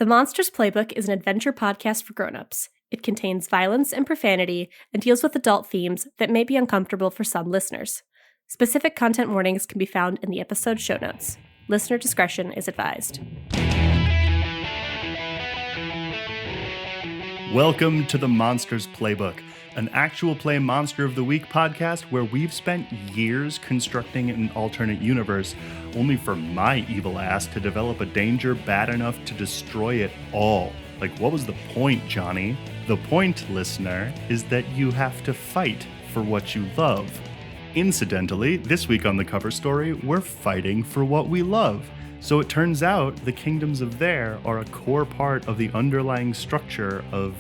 The Monsters Playbook is an adventure podcast for grown-ups. It contains violence and profanity and deals with adult themes that may be uncomfortable for some listeners. Specific content warnings can be found in the episode show notes. Listener discretion is advised. Welcome to the Monsters Playbook, an actual play Monster of the Week podcast where we've spent years constructing an alternate universe only for my evil ass to develop a danger bad enough to destroy it all. Like, what was the point, Johnny? The point, listener, is that you have to fight for what you love. Incidentally, this week on the cover story, we're fighting for what we love. So it turns out the kingdoms of there are a core part of the underlying structure of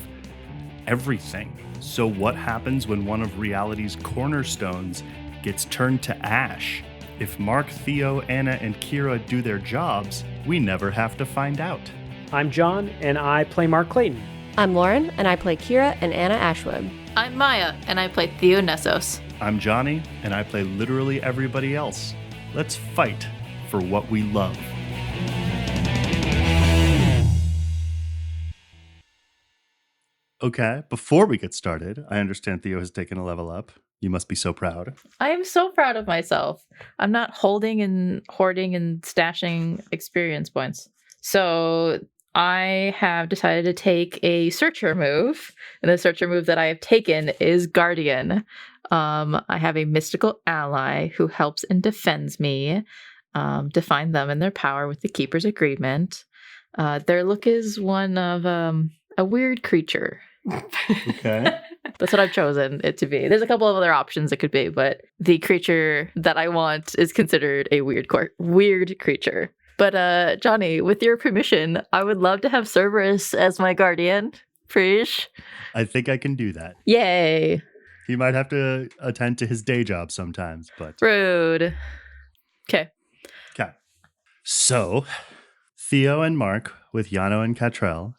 everything. So what happens when one of reality's cornerstones gets turned to ash? If Mark, Theo, Anna, and Kira do their jobs, we never have to find out. I'm John, and I play Mark Clayton. I'm Lauren, and I play Kira and Anna Ashwood. I'm Miah, and I play Theo Nessos. I'm Johnny, and I play literally everybody else. Let's fight for what we love. Okay, before we get started, I understand Theo has taken a level up. You must be so proud. I am so proud of myself. I'm not holding and hoarding and stashing experience points. So I have decided to take a searcher move, and the searcher move that I have taken is Guardian. I have a mystical ally who helps and defends me, define them and their power with the Keeper's Agreement. Their look is one of a weird creature. Okay. That's what I've chosen it to be. There's a couple of other options it could be, but the creature that I want is considered a weird creature. But Johnny, with your permission, I would love to have Cerberus as my guardian. Preach. I think I can do that. Yay. He might have to attend to his day job sometimes, but... Rude. Okay. So, Theo and Mark, with Yano and Catrell,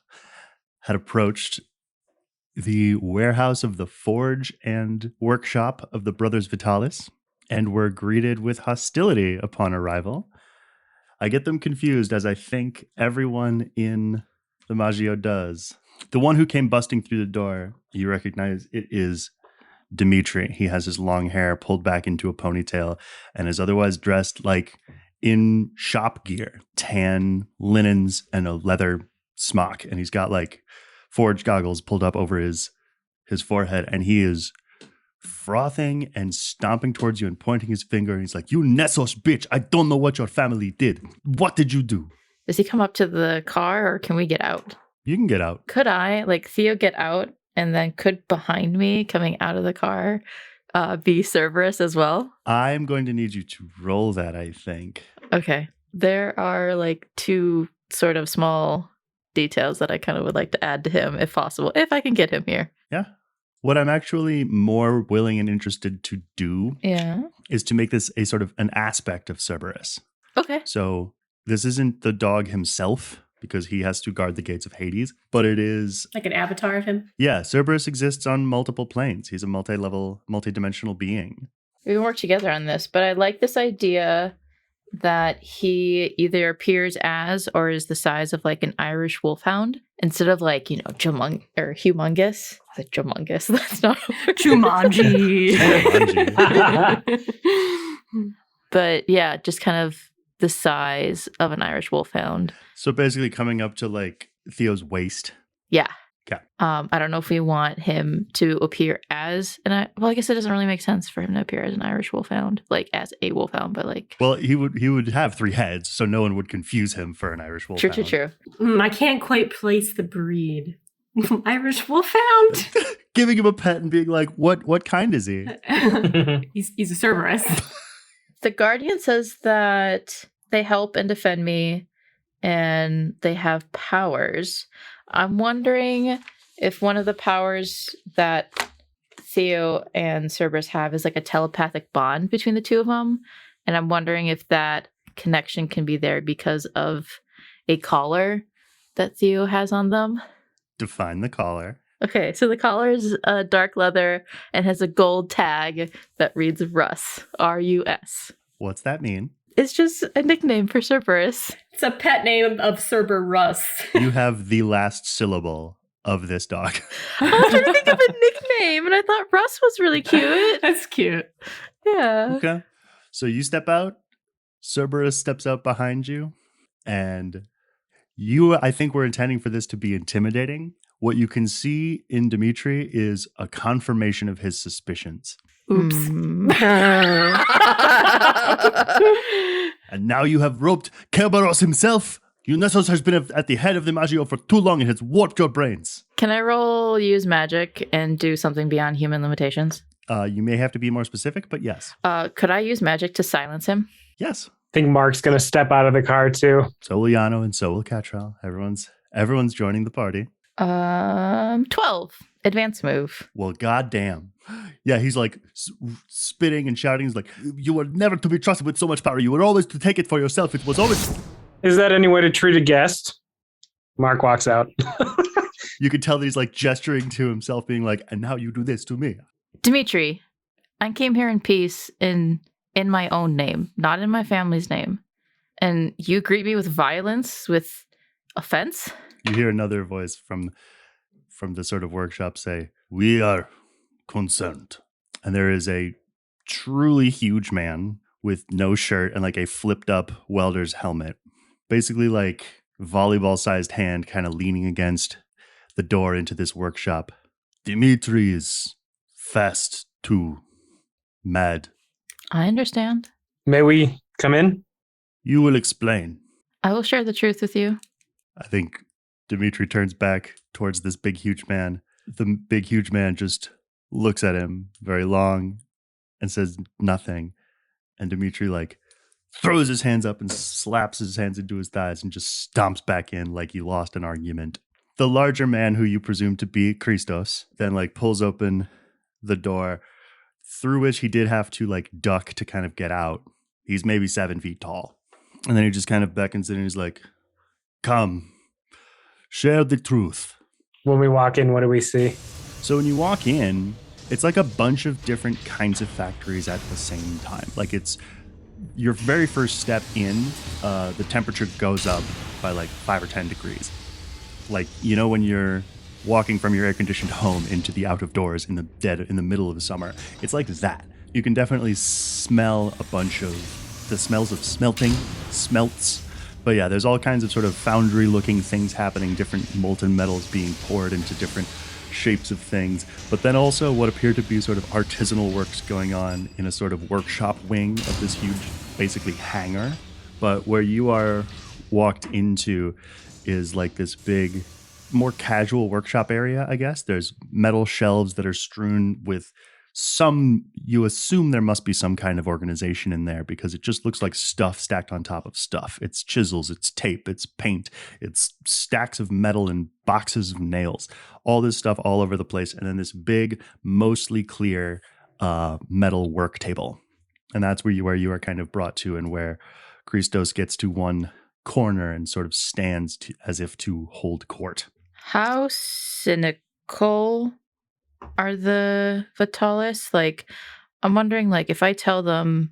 had approached the warehouse of the forge and workshop of the Brothers Vitalis and were greeted with hostility upon arrival. I get them confused, as I think everyone in the Maggio does. The one who came busting through the door, you recognize it is Dimitri. He has his long hair pulled back into a ponytail and is otherwise dressed like in shop gear, tan linens and a leather smock. And he's got like forge goggles pulled up over his forehead, and he is frothing and stomping towards you and pointing his finger, and he's like, "You Nessos bitch, I don't know what your family did. What did you do?" Does he come up to the car, or can we get out? You can get out. Could I, Theo, get out, and then could behind me, coming out of the car, be Cerberus as well? I'm going to need you to roll that, I think. Okay. There are two sort of small details that I kind of would like to add to him, if possible, if I can get him here. Yeah. What I'm actually more willing and interested to do is to make this a sort of an aspect of Cerberus. Okay. So this isn't the dog himself, because he has to guard the gates of Hades, but it is... Like an avatar of him? Yeah, Cerberus exists on multiple planes. He's a multi-level, multi-dimensional being. We can work together on this, but I like this idea that he either appears as or is the size of an Irish wolfhound instead of humongous. I said Jumangus. That's not Jumanji. But yeah, just kind of the size of an Irish wolfhound. So basically coming up to Theo's waist. Yeah. Okay. I don't know if we want him to appear as I guess it doesn't really make sense for him to appear as an Irish wolfhound, as a wolfhound, but Well, he would have 3 heads, so no one would confuse him for an Irish wolfhound. True. I can't quite place the breed. Irish wolfhound? Giving him a pet and being like, what kind is he? He's a Cerberus. The Guardian says that they help and defend me, and they have powers. I'm wondering if one of the powers that Theo and Cerberus have is a telepathic bond between the two of them. And I'm wondering if that connection can be there because of a collar that Theo has on them. Define the collar. Okay, so the collar is dark leather and has a gold tag that reads Russ, R-U-S. What's that mean? It's just a nickname for Cerberus. It's a pet name of Cerber Russ. You have the last syllable of this dog. I was trying to think of a nickname, and I thought Russ was really cute. That's cute. Yeah. Okay. So you step out. Cerberus steps out behind you. And you, I think we're intending for this to be intimidating. What you can see in Dimitri is a confirmation of his suspicions. Oops. And now you have roped Kerberos himself. Nessos has been at the head of the Magio for too long and has warped your brains. Can I roll use magic and do something beyond human limitations? You may have to be more specific, but yes. Could I use magic to silence him? Yes. I think Mark's going to step out of the car too. So will Yano and so will Catrell. Everyone's joining the party. 12. Advance move. Well, goddamn. Yeah, he's like spitting and shouting. He's like, you were never to be trusted with so much power. You were always to take it for yourself. It was always... Is that any way to treat a guest? Mark walks out. You could tell that he's like gesturing to himself, being like, and now you do this to me. Dimitri, I came here in peace in my own name, not in my family's name. And you greet me with violence, with offense? You hear another voice from the sort of workshop say, we are concerned. And there is a truly huge man with no shirt and like a flipped up welder's helmet. Basically like volleyball-sized hand kind of leaning against the door into this workshop. Dimitri is fast to mad. I understand. May we come in? You will explain. I will share the truth with you. I think Dimitri turns back towards this big, huge man. The big, huge man just looks at him very long and says nothing. And Dimitri like throws his hands up and slaps his hands into his thighs and just stomps back in like he lost an argument. The larger man, who you presume to be Christos, then like pulls open the door through which he did have to like duck to kind of get out. He's maybe 7 feet tall. And then he just kind of beckons in and he's like, come, share the truth. When we walk in, what do we see? So when you walk in, it's like a bunch of different kinds of factories at the same time. Like it's your very first step in, the temperature goes up by like 5 or 10 degrees. Like, you know, when you're walking from your air-conditioned home into the out of doors in the middle of the summer, it's like that. You can definitely smell a bunch of the smells of smelts. But yeah, there's all kinds of sort of foundry-looking things happening, different molten metals being poured into different shapes of things, but then also what appear to be sort of artisanal works going on in a sort of workshop wing of this huge, basically hangar. But where you are walked into is like this big, more casual workshop area, I guess. There's metal shelves that are strewn with you assume there must be some kind of organization in there because it just looks like stuff stacked on top of stuff. It's chisels, it's tape, it's paint, it's stacks of metal and boxes of nails, all this stuff all over the place. And then this big, mostly clear metal work table. And that's where you are kind of brought to, and where Christos gets to one corner and sort of stands as if to hold court. How cynical are the Vitalis? Like, I'm wondering, like, if I tell them,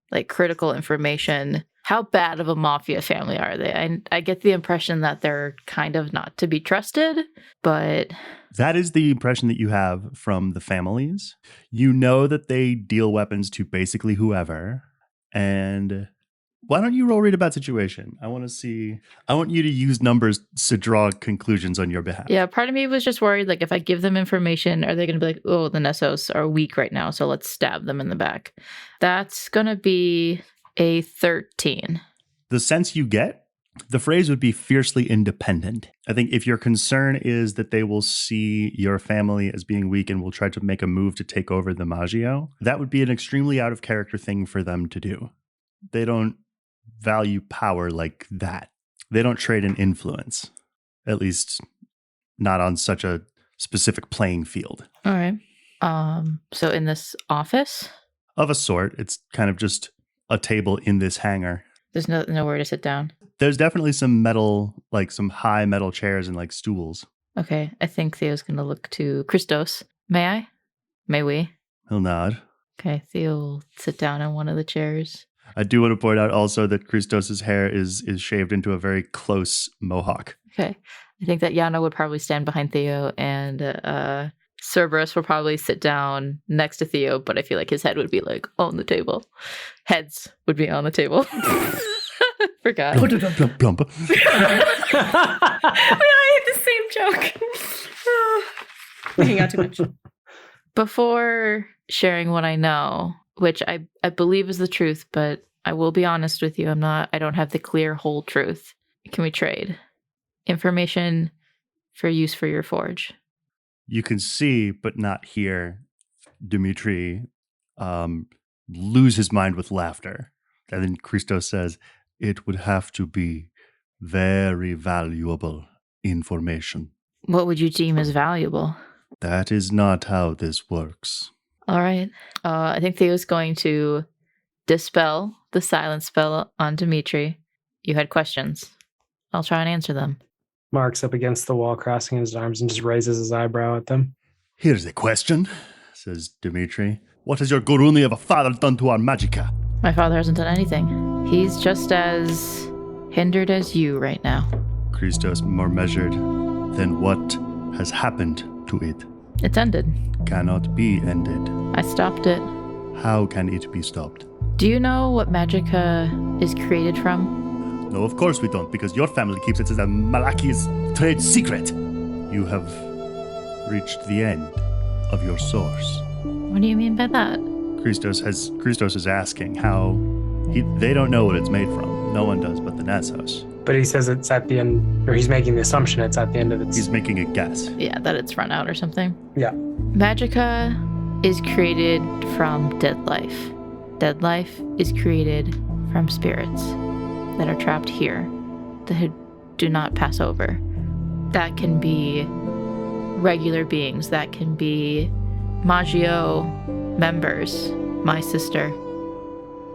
like, critical information, how bad of a mafia family are they? I get the impression that they're kind of not to be trusted, but... That is the impression that you have from the families. You know that they deal weapons to basically whoever, and... Why don't you roll read about situation? I want you to use numbers to draw conclusions on your behalf. Yeah, part of me was just worried, like, if I give them information, are they going to be like, oh, the Nessos are weak right now, so let's stab them in the back. That's going to be a 13. The sense you get, the phrase would be fiercely independent. I think if your concern is that they will see your family as being weak and will try to make a move to take over the Magio, that would be an extremely out of character thing for them to do. They don't value power like that. They don't trade in influence, at least not on such a specific playing field. All right. So in this office? Of a sort. It's kind of just a table in this hangar. There's nowhere to sit down. There's definitely some metal, like some high metal chairs and like stools. Okay. I think Theo's going to look to Christos. May I? May we? He'll nod. Okay. Theo will sit down in one of the chairs. I do want to point out also that Christos's hair is shaved into a very close mohawk. Okay. I think that Yana would probably stand behind Theo, and Cerberus will probably sit down next to Theo, but I feel like his head would be like on the table. Heads would be on the table. Forgot. Plump, plump, plump. I had the same joke. Thinking out too much. Before sharing what I know, which I believe is the truth, but I will be honest with you, I don't have the clear whole truth. Can we trade information for use for your forge? You can see, but not hear, Dimitri lose his mind with laughter. And then Christos says, it would have to be very valuable information. What would you deem as valuable? That is not how this works. All right. I think Theo's going to dispel the silence spell on Dimitri. You had questions. I'll try and answer them. Mark's up against the wall, crossing his arms, and just raises his eyebrow at them. Here's a question, says Dimitri. What has your Guruni of a father done to our Magicka? My father hasn't done anything. He's just as hindered as you right now. Christos, more measured. Then what has happened to it? It's ended. Cannot be ended. I stopped it. How can it be stopped? Do you know what Magicka is created from? No, of course we don't, because your family keeps it as a Malaki's trade secret. You have reached the end of your source. What do you mean by that? Christos is asking how they don't know what it's made from. No one does but the Nessos. But he says it's at the end, or he's making the assumption it's at the end of its... He's making a guess. Yeah, that it's run out or something. Yeah. Magicka is created from dead life. Dead life is created from spirits that are trapped here, that do not pass over. That can be regular beings. That can be Maggio members, my sister.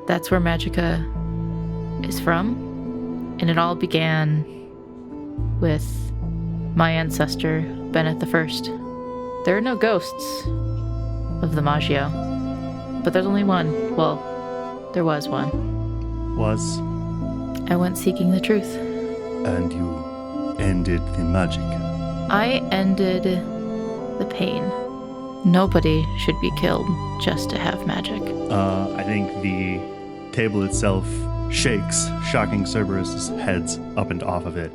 That's where Magicka is from. And it all began with my ancestor, Bennett I. There are no ghosts of the Maggio, but there's only one. Well, there was one. Was? I went seeking the truth. And you ended the Magicka. I ended the pain. Nobody should be killed just to have magic. I think the table itself shakes, shocking Cerberus' heads up and off of it,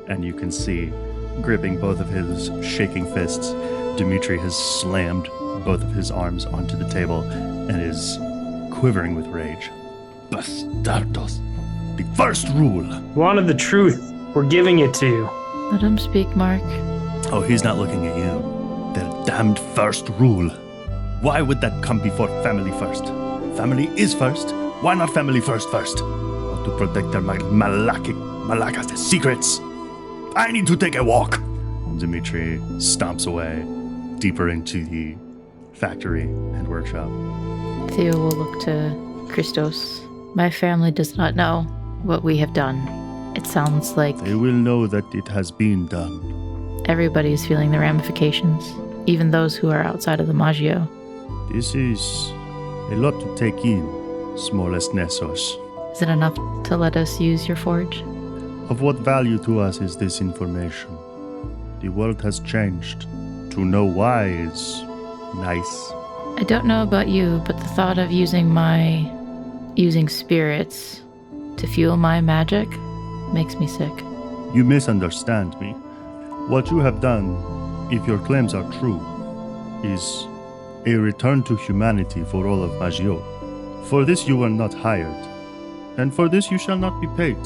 and you can see, gripping both of his shaking fists, Dimitri has slammed both of his arms onto the table and is quivering with rage. Bastardos. The first rule. Wanted the truth. We're giving it to you. Let him speak, Mark. Oh, he's not looking at you. Their damned first rule. Why would that come before family first? Family is first. Why not family first? Well, to protect their Malakas' secrets. I need to take a walk. Dimitri stomps away deeper into the factory and workshop. Theo will look to Christos. My family does not know what we have done. It sounds like They will know that it has been done. everybody is feeling the ramifications, even those who are outside of the Maggio. This is a lot to take in, smallest Nessos. Is it enough to let us use your forge? Of what value to us is this information? The world has changed. To know why is nice. I don't know about you, but the thought of using spirits to fuel my magic makes me sick. You misunderstand me. What you have done, if your claims are true, is a return to humanity for all of Maggio. For this you were not hired, and for this you shall not be paid.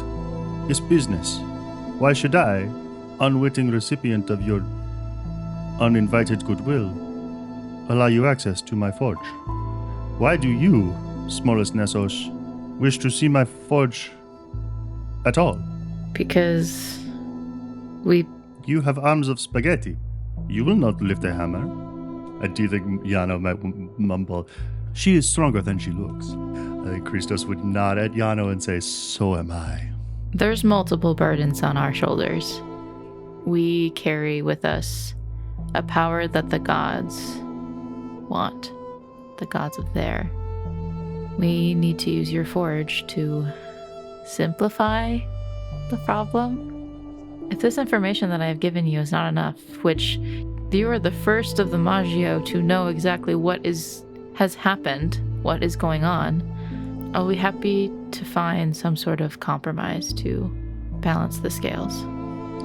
It's business. Why should I, unwitting recipient of your uninvited goodwill, allow you access to my forge? Why do you, smallest Nessos, wish to see my forge at all? Because You have arms of spaghetti. You will not lift a hammer. I do think Yano might mumble, she is stronger than she looks. I think Christos would nod at Yano and say, so am I. there's multiple burdens on our shoulders. We carry with us a power that the gods want, the gods of there. We need to use your forge to simplify the problem. If this information that I've given you is not enough, which you are the first of the Maggio to know exactly what has happened, what is going on, I'll be happy to find some sort of compromise to balance the scales.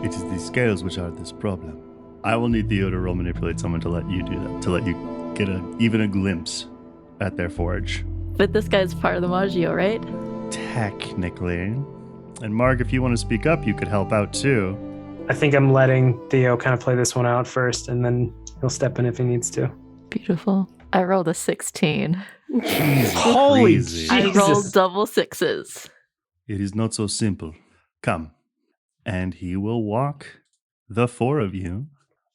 It is the scales which are this problem. I will need Theo to roll manipulate someone to let you do that, to let you get even a glimpse at their forge. But this guy's part of the Maggio, right? Technically. And Mark, if you want to speak up, you could help out too. I think I'm letting Theo kind of play this one out first, and then he'll step in if he needs to. Beautiful. I rolled a 16. Holy Crazy. I Jesus. rolled double sixes. It is not so simple. Come. And he will walk the four of you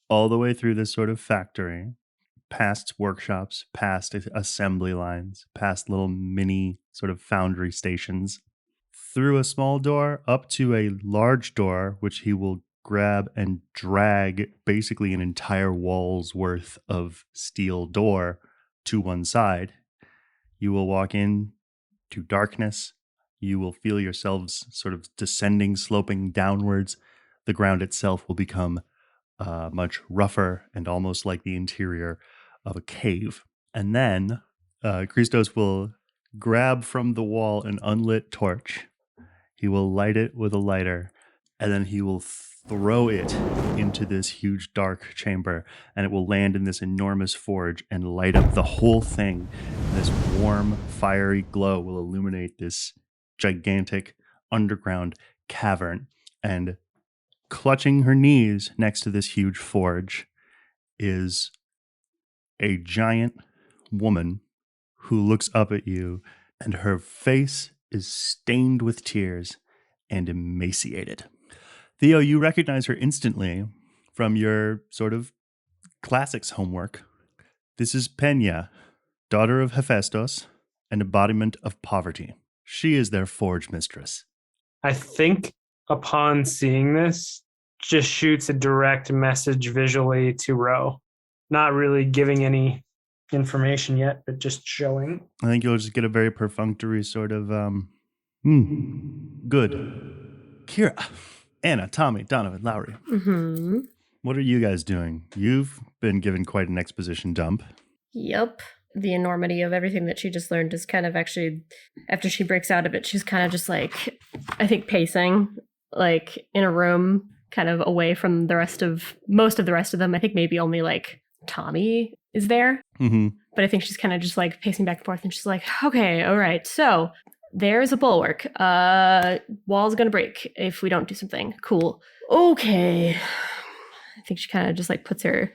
all the way through this sort of factory, past workshops, past assembly lines, past little mini sort of foundry stations, through a small door up to a large door, which he will grab and drag basically an entire wall's worth of steel door to one side. You will walk in to darkness. You will feel yourselves sort of descending, sloping downwards. The ground itself will become much rougher and almost like the interior of a cave. And then Christos will grab from the wall an unlit torch. He will light it with a lighter, and then he will throw it into this huge dark chamber, and it will land in this enormous forge and light up the whole thing. This warm, fiery glow will illuminate this gigantic underground cavern. And clutching her knees next to this huge forge is a giant woman who looks up at you, and her face is stained with tears and emaciated. Theo, you recognize her instantly from your sort of classics homework. This is Pena, daughter of Hephaestus, an embodiment of poverty. She is their forge mistress. I think upon seeing this, just shoots a direct message visually to Ro. Not really giving any information yet, but just showing. I think you'll just get a very perfunctory sort of, good. Kira, Anna, Tommy, Donovan, Lowry. Mm-hmm. What are you guys doing? You've been given quite an exposition dump. Yep. The enormity of everything that she just learned is kind of actually, after she breaks out of it, she's kind of just like, I think pacing, like in a room, kind of away from most of the rest of them. I think maybe only like Tommy is there. Mm-hmm. But I think she's kind of just like pacing back and forth, and she's like, okay, all right, so there's a bulwark. Wall's gonna break if we don't do something. Cool. Okay. I think she kind of just like puts her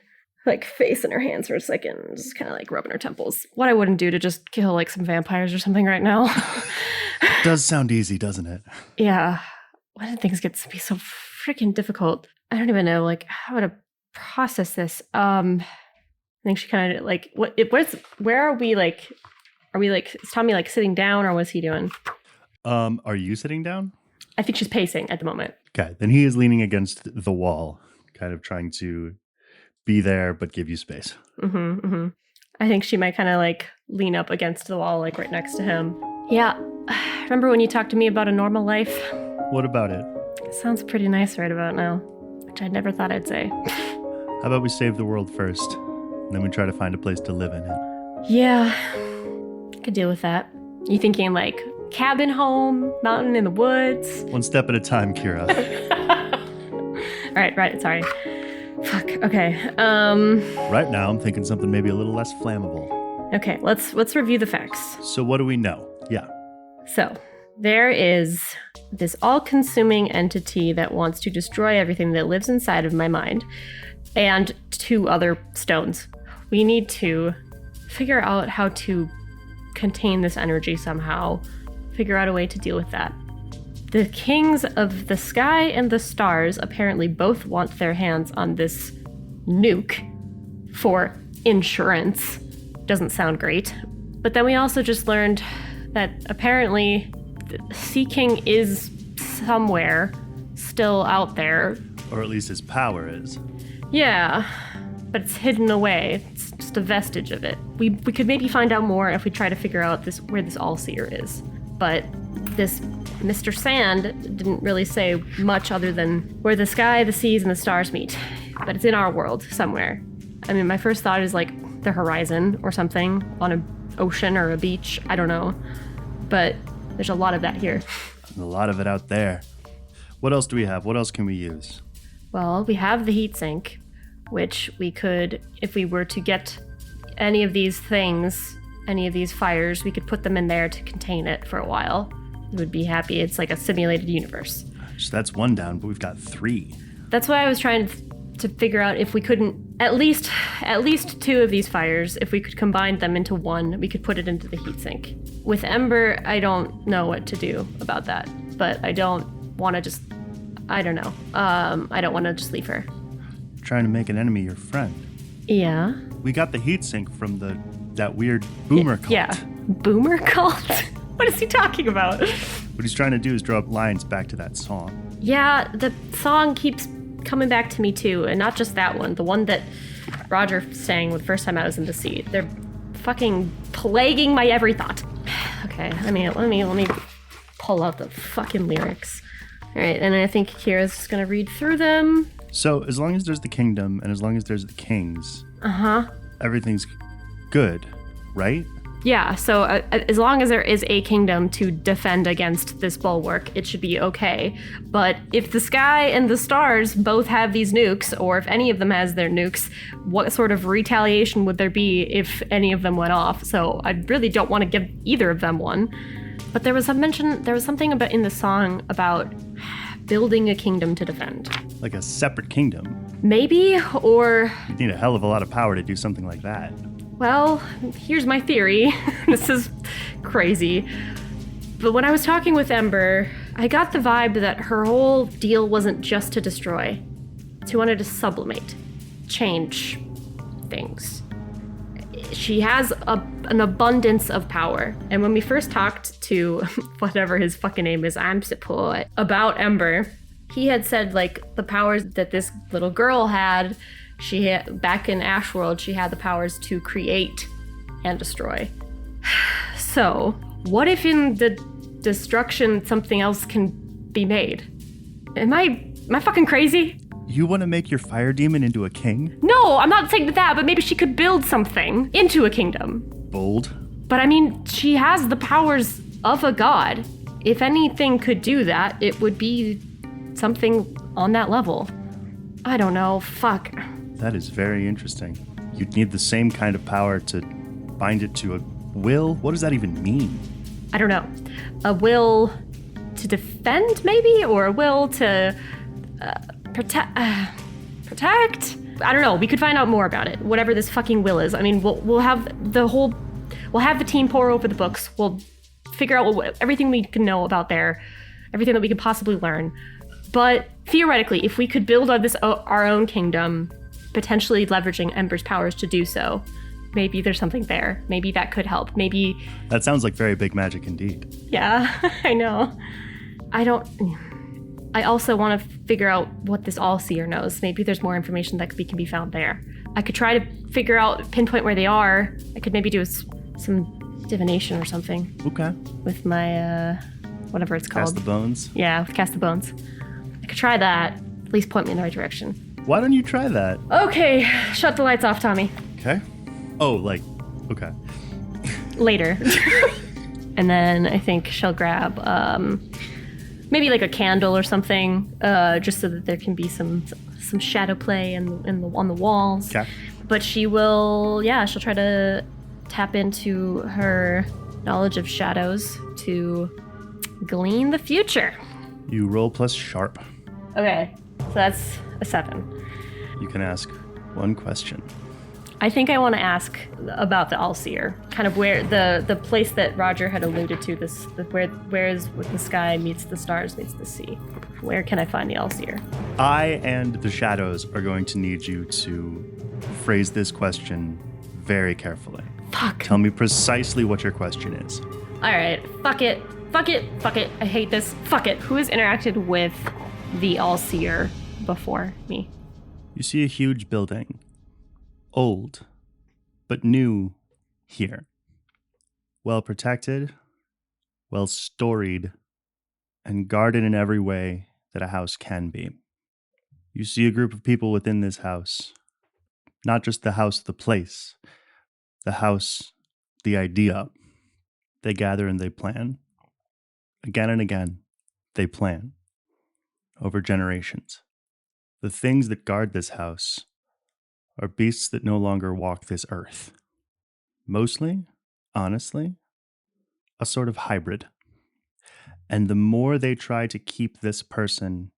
like face in her hands for a second, just kind of like rubbing her temples. What I wouldn't do to just kill like some vampires or something right now. Does sound easy, doesn't it? Yeah. Why did things get to be so freaking difficult? I don't even know like how to process this. I think she kind of like where are we like? Are we like, is Tommy like sitting down, or what's he doing? Are you sitting down? I think she's pacing at the moment. Okay, then he is leaning against the wall, kind of trying to be there but give you space. Mm-hmm, mm-hmm. I think she might kind of like lean up against the wall, like right next to him. Yeah. Remember when you talked to me about a normal life? What about it? Sounds pretty nice right about now, which I never thought I'd say. How about we save the world first, and then we try to find a place to live in it? Yeah, I could deal with that. You thinking like cabin home, mountain in the woods? One step at a time, Kira. Right, sorry. Fuck, okay. Right now, I'm thinking something maybe a little less flammable. Okay, let's review the facts. So what do we know? Yeah. So, there is this all-consuming entity that wants to destroy everything that lives inside of my mind, and 2 other stones. We need to figure out how to contain this energy somehow, figure out a way to deal with that. The kings of the sky and the stars apparently both want their hands on this nuke for insurance. Doesn't sound great. But then we also just learned that apparently the Sea King is somewhere still out there. Or at least his power is. Yeah. but it's hidden away. It's just a vestige of it. We could maybe find out more if we try to figure out where this All-Seer is. But this Mr. Sand didn't really say much other than where the sky, the seas, and the stars meet. But it's in our world somewhere. I mean, my first thought is like the horizon or something on an ocean or a beach. I don't know. But there's a lot of that here. A lot of it out there. What else do we have? What else can we use? Well, we have the heat sink, which we could, if we were to get any of these things, any of these fires, we could put them in there to contain it for a while. We would be happy. It's like a simulated universe. So that's one down, but we've got 3. That's why I was trying to figure out if we couldn't, at least 2 of these fires, if we could combine them into one, we could put it into the heat sink. With Ember, I don't know what to do about that, but I don't want to just, I don't know. I don't want to just leave her. Trying to make an enemy your friend. Yeah. We got the heatsink from that weird boomer cult. Yeah. Boomer cult? What is he talking about? What he's trying to do is draw up lines back to that song. Yeah, the song keeps coming back to me too, and not just that one. The one that Roger sang the first time I was in the seat. They're fucking plaguing my every thought. Okay, I mean, let me pull out the fucking lyrics. All right, and I think Kira's just gonna read through them. So as long as there's the kingdom and as long as there's the kings, everything's good, right? Yeah, so as long as there is a kingdom to defend against this bulwark, it should be okay. But if the sky and the stars both have these nukes, or if any of them has their nukes, what sort of retaliation would there be if any of them went off? So I really don't want to give either of them one. But there was something about in the song about building a kingdom to defend. Like a separate kingdom. Maybe, or... You'd need a hell of a lot of power to do something like that. Well, here's my theory. This is crazy. But when I was talking with Ember, I got the vibe that her whole deal wasn't just to destroy. She wanted to sublimate, change things. She has an abundance of power. And when we first talked to whatever his fucking name is, I'm support, about Ember, he had said like the powers that this little girl had, back in Ashwood, she had the powers to create and destroy. So, what if in the destruction something else can be made? Am I fucking crazy? You want to make your fire demon into a king? No, I'm not saying that, but maybe she could build something into a kingdom. Bold. But I mean, she has the powers of a god. If anything could do that, it would be something on that level. I don't know, fuck. That is very interesting. You'd need the same kind of power to bind it to a will? What does that even mean? I don't know. A will to defend, maybe? Or a will to protect? I don't know. We could find out more about it. Whatever this fucking will is. I mean, we'll have the team pour over the books. We'll figure out everything we can know about there, everything that we could possibly learn. But theoretically, if we could build our own kingdom, potentially leveraging Ember's powers to do so, maybe there's something there. Maybe that could help. Maybe... That sounds like very big magic indeed. Yeah, I know. I also want to figure out what this All-Seer knows. Maybe there's more information that can be found there. I could try to pinpoint where they are. I could maybe do some divination or something. Okay. With my, whatever it's called. Cast the bones? Yeah, with Cast the Bones. I could try that. At least point me in the right direction. Why don't you try that? Okay, shut the lights off, Tommy. Okay. Oh, okay. Later. And then I think she'll grab maybe like a candle or something, just so that there can be some shadow play on the walls. Okay. But she'll try to tap into her knowledge of shadows to glean the future. You roll plus sharp. Okay, so that's a 7. You can ask one question. I think I want to ask about the All-Seer, kind of where the place that Roger had alluded to, where is the sky meets the stars meets the sea. Where can I find the All-Seer? I and the shadows are going to need you to phrase this question very carefully. Fuck. Tell me precisely what your question is. All right, fuck it. I hate this. Fuck it. Who has interacted with the All-Seer before me? You see a huge building. old, but new here. Well protected, well storied, and guarded in every way that a house can be. You see a group of people within this house. Not just the house, the place. The house, the idea. They gather and they plan. Again and again, they plan. Over generations. The things that guard this house are beasts that no longer walk this earth. Mostly, honestly, a sort of hybrid. And the more they try to keep this person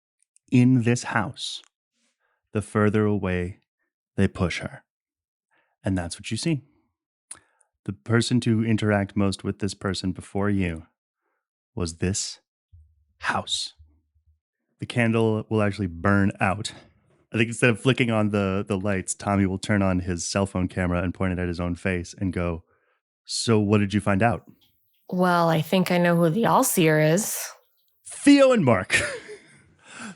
in this house, the further away they push her. And that's what you see. The person to interact most with this person before you was this house. The candle will actually burn out. I think instead of flicking on the lights, Tommy will turn on his cell phone camera and point it at his own face and go, "So what did you find out?" Well, I think I know who the all-seer is. Theo and Mark.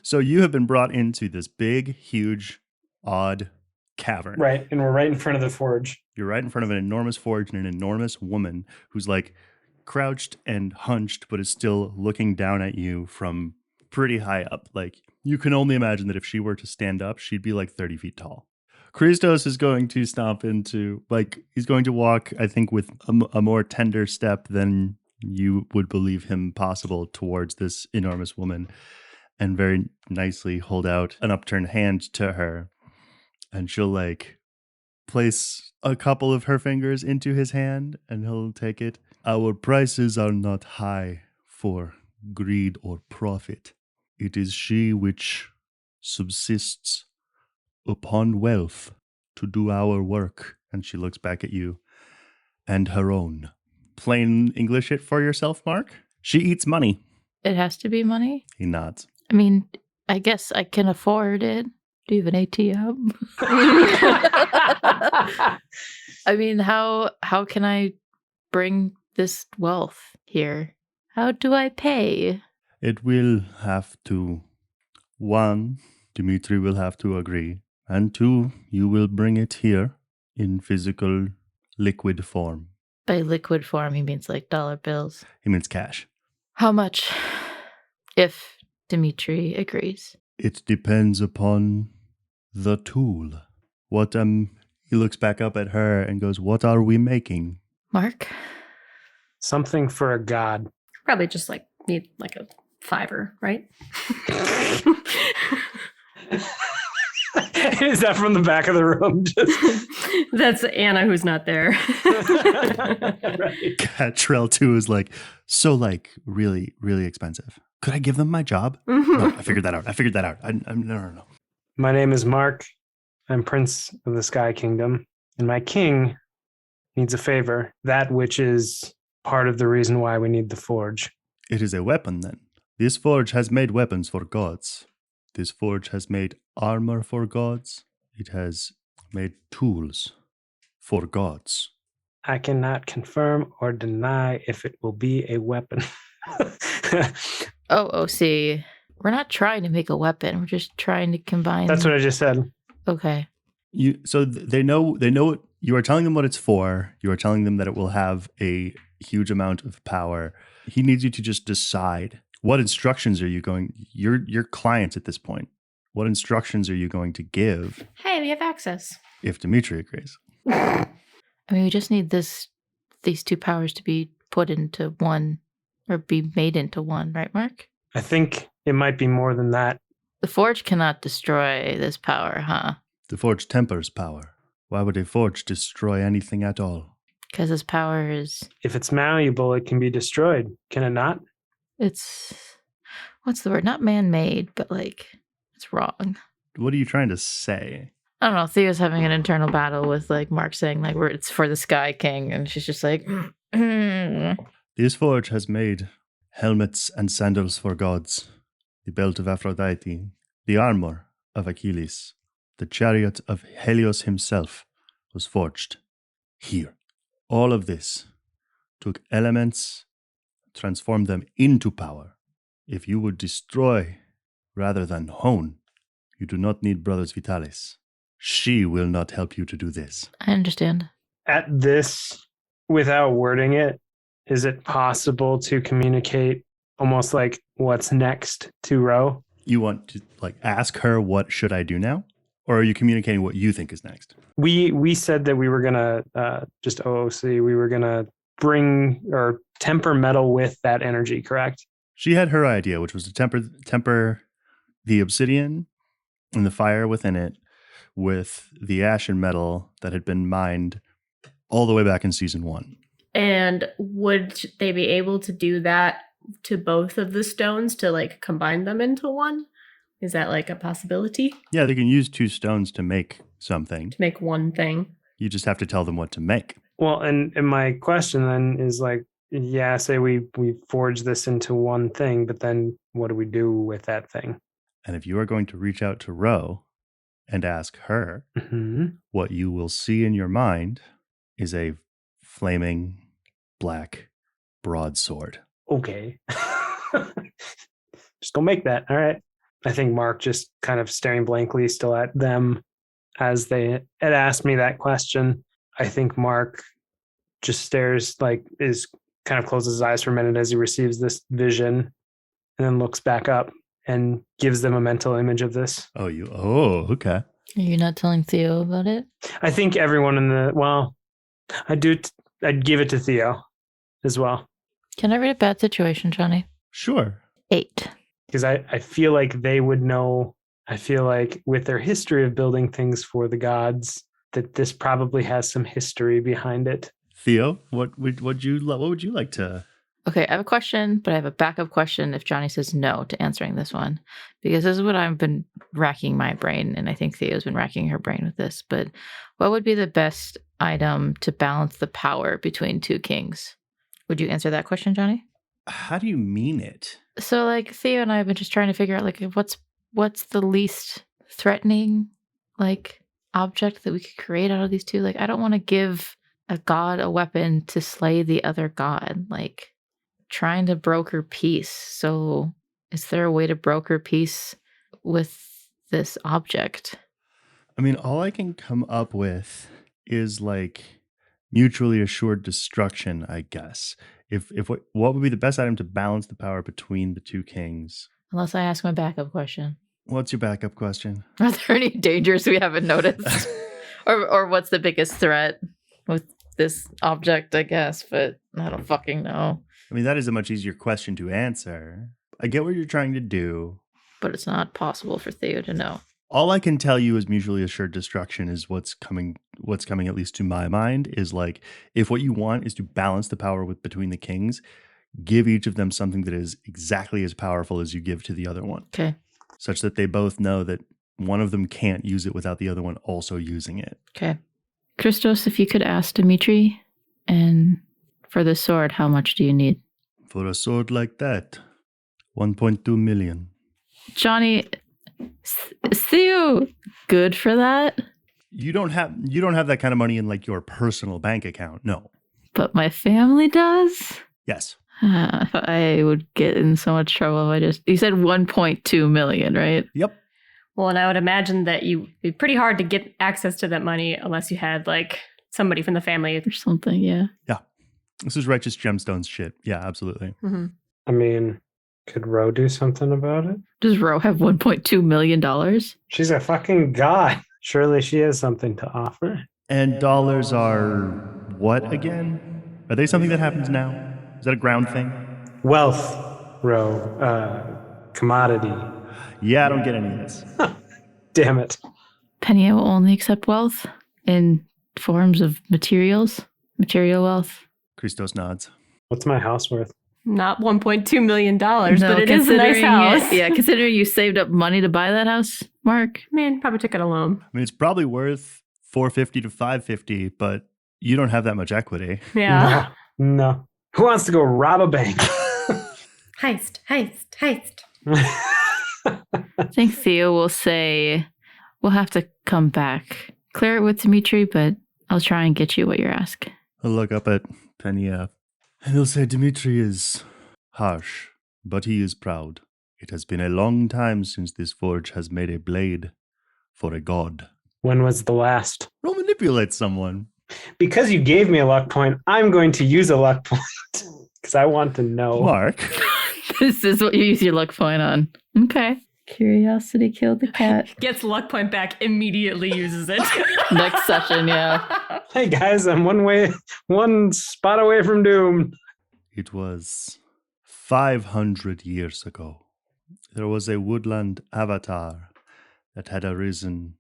So you have been brought into this big, huge, odd cavern. Right, and we're right in front of the forge. You're right in front of an enormous forge and an enormous woman who's like crouched and hunched, but is still looking down at you from pretty high up. Like, you can only imagine that if she were to stand up, she'd be like 30 feet tall. Christos is going to stomp into, he's going to walk, I think, with a more tender step than you would believe him possible towards this enormous woman, and very nicely hold out an upturned hand to her. And she'll place a couple of her fingers into his hand, and he'll take it. "Our prices are not high for greed or profit. It is she which subsists upon wealth to do our work." And she looks back at you. "And her own." Plain English it for yourself, Mark. She eats money. It has to be money? He nods. I mean, I guess I can afford it. Do you have an ATM? I mean, how can I bring this wealth here? How do I pay? It will have to, 1, Dimitri will have to agree, and 2, you will bring it here in physical liquid form. By liquid form, he means like dollar bills. He means cash. How much, if Dimitri agrees? It depends upon the tool. He looks back up at her and goes, "What are we making?" Mark? Something for a god. Probably just need a $5, right? Is that from the back of the room? That's Anna who's not there. Right. Catrell too is really, really expensive. Could I give them my job? No, I figured that out. No. My name is Mark. I'm Prince of the Sky Kingdom, and my king needs a favor, that which is part of the reason why we need the forge. It is a weapon, then. This forge has made weapons for gods. This forge has made armor for gods. It has made tools for gods. I cannot confirm or deny if it will be a weapon. See, we're not trying to make a weapon. We're just trying to combine. That's what I just said. Okay. They know you are telling them what it's for. You are telling them that it will have a huge amount of power. He needs you to just decide what instructions are you going. You're clients at this point. What instructions are you going to give? Hey, we have access. If Dimitri agrees. I mean, we just need these two powers to be put into one, or be made into one, right, Mark? I think it might be more than that. The forge cannot destroy this power, huh? The forge tempers power. Why would a forge destroy anything at all? Because this power is... If it's malleable, it can be destroyed. Can it not? It's... What's the word? Not man-made, but it's wrong. What are you trying to say? I don't know. Theo's having an internal battle with Mark saying it's for the Sky King, and she's just like... This forge has made helmets and sandals for gods, the belt of Aphrodite, the armor of Achilles, the chariot of Helios himself was forged here. All of this took elements, transformed them into power. If you would destroy rather than hone, you do not need Brothers Vitalis. She will not help you to do this. I understand. At this, without wording it, is it possible to communicate almost like what's next to Ro? You want to ask her, what should I do now? Or are you communicating what you think is next? We said that we were gonna just OOC. We were gonna bring or temper metal with that energy, correct? She had her idea, which was to temper the obsidian and the fire within it with the ash and metal that had been mined all the way back in season 1. And would they be able to do that to both of the stones to combine them into one? Is that a possibility? Yeah, they can use 2 stones to make something. To make one thing. You just have to tell them what to make. Well, and my question then is say we forge this into one thing, but then what do we do with that thing? And if you are going to reach out to Ro and ask her, what you will see in your mind is a flaming black broadsword. Okay. Just go make that. All right. I think Mark just kind of staring blankly still at them as they had asked me that question. I think Mark just stares, is kind of closes his eyes for a minute as he receives this vision and then looks back up and gives them a mental image of this. Okay. Are you not telling Theo about it? I think everyone I'd give it to Theo as well. Can I read a bad situation, Johnny? Sure. 8. Because I feel like they would know. I feel like with their history of building things for the gods, that this probably has some history behind it. Theo, what would you like to? Okay, I have a question, but I have a backup question if Johnny says no to answering this one. Because this is what I've been racking my brain, and I think Theo's been racking her brain with this. But what would be the best item to balance the power between 2 kings? Would you answer that question, Johnny? How do you mean it? So, Theo and I have been just trying to figure out, what's the least threatening, object that we could create out of these 2? I don't want to give a god a weapon to slay the other god. Trying to broker peace. So, is there a way to broker peace with this object? I mean, all I can come up with is mutually assured destruction, I guess. What would be the best item to balance the power between the 2 kings? Unless I ask my backup question. What's your backup question? Are there any dangers we haven't noticed? or what's the biggest threat with this object, I guess, but I don't fucking know. I mean, that is a much easier question to answer. I get what you're trying to do. But it's not possible for Theo to know. All I can tell you is mutually assured destruction is what's coming at least to my mind is if what you want is to balance the power between the kings, give each of them something that is exactly as powerful as you give to the other one. Okay. Such that they both know that one of them can't use it without the other one also using it. Okay. Christos, if you could ask Dimitri, and for the sword, how much do you need? For a sword like that, 1.2 million. Johnny, is Theo good for that? You don't have that kind of money in your personal bank account. No. But my family does? Yes. I would get in so much trouble if you said 1.2 million, right? Yep. Well, and I would imagine that it'd be pretty hard to get access to that money unless you had somebody from the family or something. Yeah. Yeah. This is righteous gemstones shit. Yeah, absolutely. Mm-hmm. I mean, could Ro do something about it? Does Ro have $1.2 million? She's a fucking god. Surely she has something to offer. And dollars are what again? Are they something that happens now? Is that a ground thing? Wealth, Ro. Commodity. Yeah, I don't get any of this. Damn it. Penia will only accept wealth in forms of material wealth. Christos nods. What's my house worth? Not $1.2 million, but it is a nice house. Considering you saved up money to buy that house, Mark. Man, probably took it a loan. I mean, it's probably worth $450 to $550, but you don't have that much equity. Yeah. No. Who wants to go rob a bank? Heist. I think Theo will say, we'll have to come back. Clear it with Dimitri, but I'll try and get you what you're asking. I'll look up at Penia, and he'll say, Dimitri is harsh, but he is proud. It has been a long time since this forge has made a blade for a god. When was the last? Roll manipulate someone. Because you gave me a luck point, I'm going to use a luck point because I want to know. Mark. This is what you use your luck point on. Okay. Curiosity killed the cat. Gets luck point back, immediately uses it. Next session, yeah. Hey guys, I'm one spot away from doom. It was 500 years ago. There was a woodland avatar that had arisen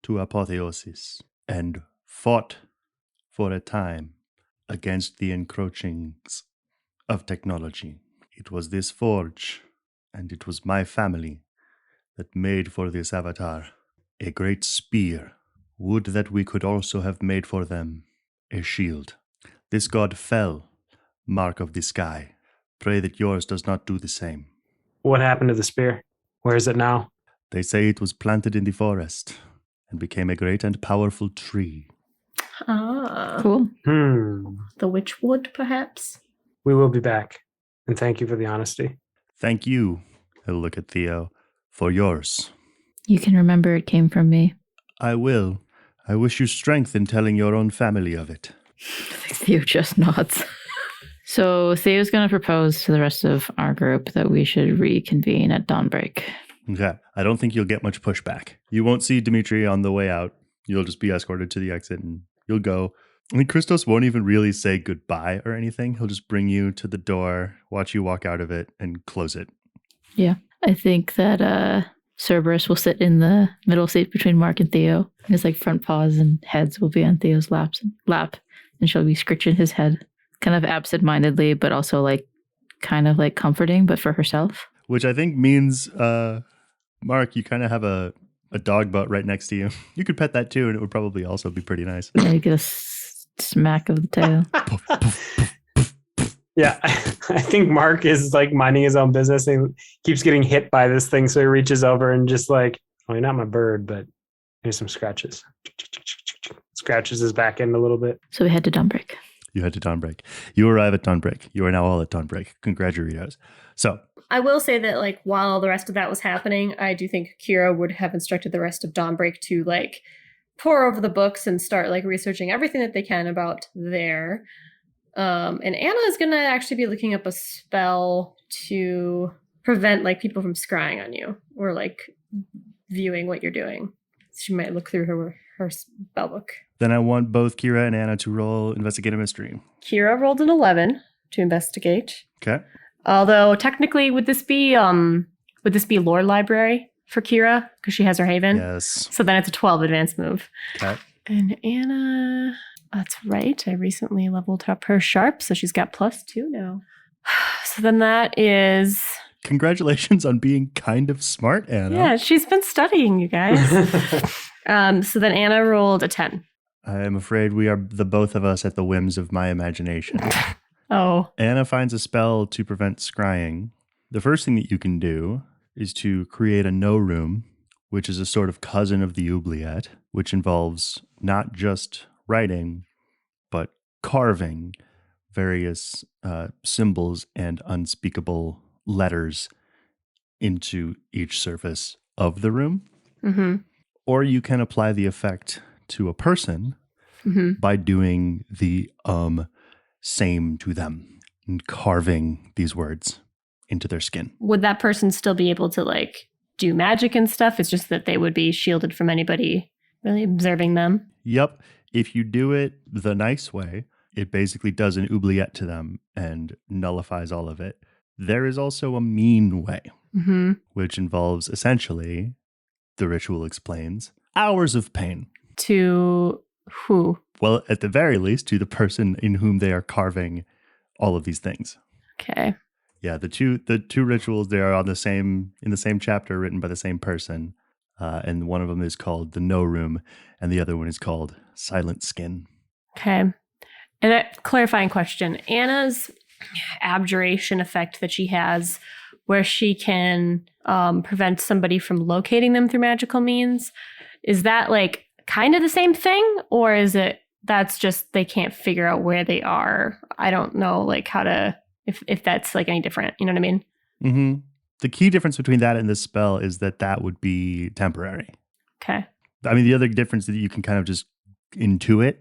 to apotheosis and fought for a time against the encroachings of technology. It was this forge, and it was my family that made for this avatar a great spear. Would that we could also have made for them a shield. This god fell, mark of the sky. Pray that yours does not do the same. What happened to the spear? Where is it now? They say it was planted in the forest and became a great and powerful tree. Ah. Cool. The witchwood, perhaps? We will be back. And thank you for the honesty. Thank you, I'll look at Theo, for yours. You can remember it came from me. I will. I wish you strength in telling your own family of it. Theo just nods. So Theo's going to propose to the rest of our group that we should reconvene at dawnbreak. Okay. I don't think you'll get much pushback. You won't see Dimitri on the way out. You'll just be escorted to the exit and you'll go. I mean, Christos won't even really say goodbye or anything. He'll just bring you to the door, watch you walk out of it, and close it. Yeah. I think that Cerberus will sit in the middle seat between Mark and Theo. And his front paws and heads will be on Theo's lap, and she'll be scritching his head. Kind of absent-mindedly, but also kind of comforting, but for herself. Which I think means, Mark, you kind of have a dog butt right next to you. You could pet that too, and it would probably also be pretty nice. Yeah, you get a smack of the tail. Yeah, I think Mark is minding his own business and keeps getting hit by this thing. So he reaches over and just oh, you're not my bird, but here's some scratches. Scratches his back end a little bit. So we head to dawnbreak. You head to dawnbreak. You arrive at dawnbreak. You are now all at dawnbreak. Congratulations. So I will say that while the rest of that was happening, I do think Kira would have instructed the rest of dawnbreak to pour over the books and start researching everything that they can about there. And Anna is going to actually be looking up a spell to prevent people from scrying on you or viewing what you're doing. She might look through her spell book. Then I want both Kira and Anna to roll investigate a mystery. Kira rolled an 11 to investigate. Okay. Although technically, would this be lore library for Kira because she has her haven? Yes. So then it's a 12 advanced move. Okay. And Anna, that's right. I recently leveled up her sharp, so she's got +2 now. So then that is. Congratulations on being kind of smart, Anna. Yeah, she's been studying, you guys. So then Anna rolled a 10. I am afraid we are the both of us at the whims of my imagination. Oh. Anna finds a spell to prevent scrying. The first thing that you can do is to create a no room, which is a sort of cousin of the oubliette, which involves not just writing, but carving various symbols and unspeakable letters into each surface of the room. Mm-hmm. Or you can apply the effect to a person by doing the same to them and carving these words into their skin. Would that person still be able to do magic and stuff? It's just that they would be shielded from anybody really observing them. Yep. If you do it the nice way, it basically does an oubliette to them and nullifies all of it. There is also a mean way, which involves essentially, the ritual explains, hours of pain. To who? Well, at the very least, to the person in whom they are carving all of these things. Okay. Yeah, the two rituals, they are in the same chapter, written by the same person. And one of them is called the No Room, and the other one is called Silent Skin. Okay. And a clarifying question. Anna's abjuration effect that she has, where she can prevent somebody from locating them through magical means, is that kind of the same thing? Or is it that's just they can't figure out where they are? I don't know how to, if that's any different. You know what I mean? Mm-hmm. The key difference between that and this spell is that would be temporary. Okay. I mean, the other difference that you can kind of just intuit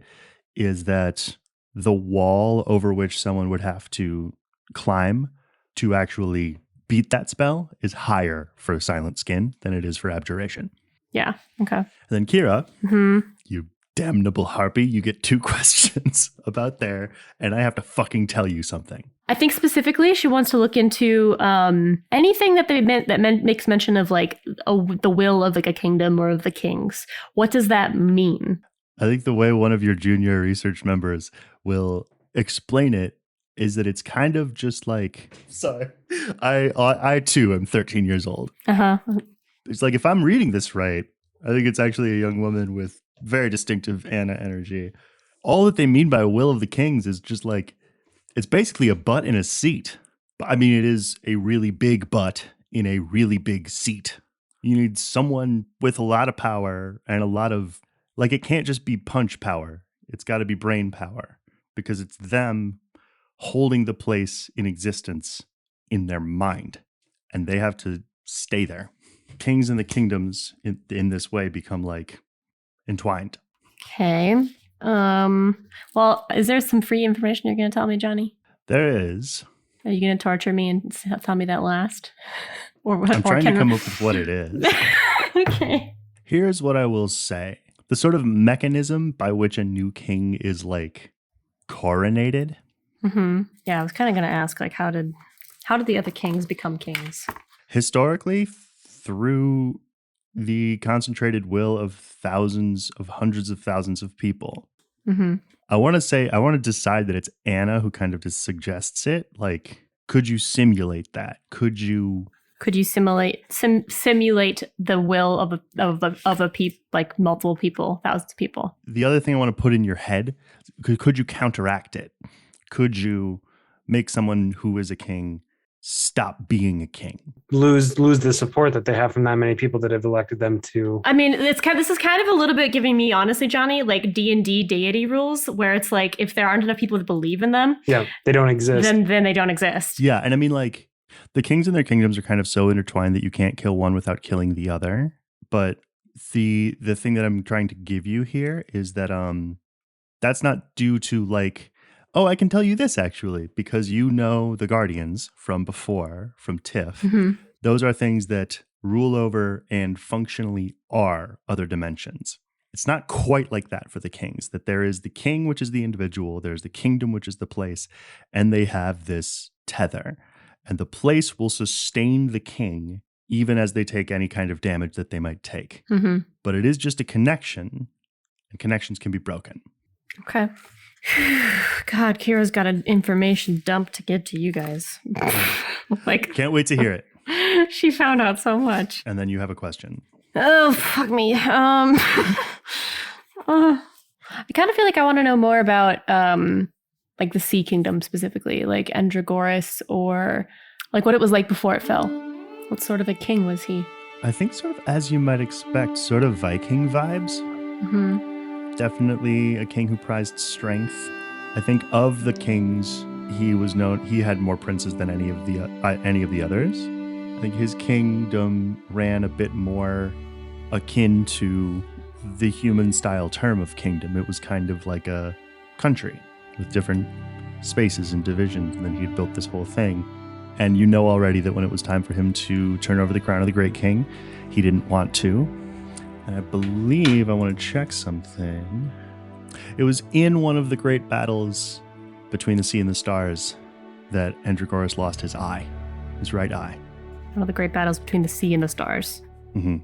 is that the wall over which someone would have to climb to actually beat that spell is higher for Silent Skin than it is for Abjuration. Yeah. Okay. And then Kira, Hmm. you damnable harpy, you get 2 questions about there, and I have to fucking tell you something. I think specifically she wants to look into anything that makes mention of like the will of like a kingdom or of the kings. What does that mean? I think the way one of your junior research members will explain it is that it's kind of just like, sorry, I too am 13 years old. Uh-huh. It's like, if I'm reading this right, I think it's actually a young woman with very distinctive Anna energy. All that they mean by will of the kings is just like, it's basically a butt in a seat. I mean, it is a really big butt in a really big seat. You need someone with a lot of power and a lot of, like, it can't just be punch power. It's got to be brain power because it's them holding the place in existence in their mind. And they have to stay there. Kings and the kingdoms in this way become like entwined. Okay. Well, is there some free information you're going to tell me, Johnny? There is. Are you going to torture me and tell me that last? Or what? I'm trying to come up with what it is. Okay. Here's what I will say. The sort of mechanism by which a new king is like coronated. Mm-hmm. Yeah, I was kind of going to ask, like, how did the other kings become kings? Historically, through the concentrated will of hundreds of thousands of people. Mm-hmm. I want to decide that it's Anna who kind of just suggests it. Like, could you simulate that? Could you simulate the will of a like multiple people, thousands of people? The other thing I want to put in your head, could you counteract it? Could you make someone who is a king stop being a king? Lose the support that they have from that many people that have elected them to. I mean, this is kind of a little bit giving me, honestly, Johnny, like D&D deity rules, where it's like if there aren't enough people to believe in them, Yeah, they don't exist. Then they don't exist. Yeah, and I mean, like, the kings and their kingdoms are kind of so intertwined that you can't kill one without killing the other. But the thing that I'm trying to give you here is that that's not due to like, oh, I can tell you this actually, because you know the Guardians from before, from Tiff. Mm-hmm. Those are things that rule over and functionally are other dimensions. It's not quite like that for the kings, that there is the king, which is the individual, there's the kingdom, which is the place, and they have this tether. And the place will sustain the king even as they take any kind of damage that they might take. Mm-hmm. But it is just a connection, and connections can be broken. Okay. God, Kira's got an information dump to get to you guys. Like, Can't wait to hear it. She found out so much. And then you have a question. Oh, fuck me. I kind of feel like I want to know more about like the Sea Kingdom specifically, like Andragoras, or like what it was like before it fell. What sort of a king was he? I think sort of as you might expect, sort of Viking vibes. Mm-hmm. Definitely a king who prized strength. I think of the kings, he had more princes than any of the others. I think his kingdom ran a bit more akin to the human style term of kingdom. It was kind of like a country with different spaces and divisions, and then he'd built this whole thing. And you know already that when it was time for him to turn over the crown of the great king, he didn't want to. And I believe, I want to check something. It was in one of the great battles between the sea and the stars that Andragoras lost his eye, his right eye. One of the great battles between the sea and the stars. Mm-hmm.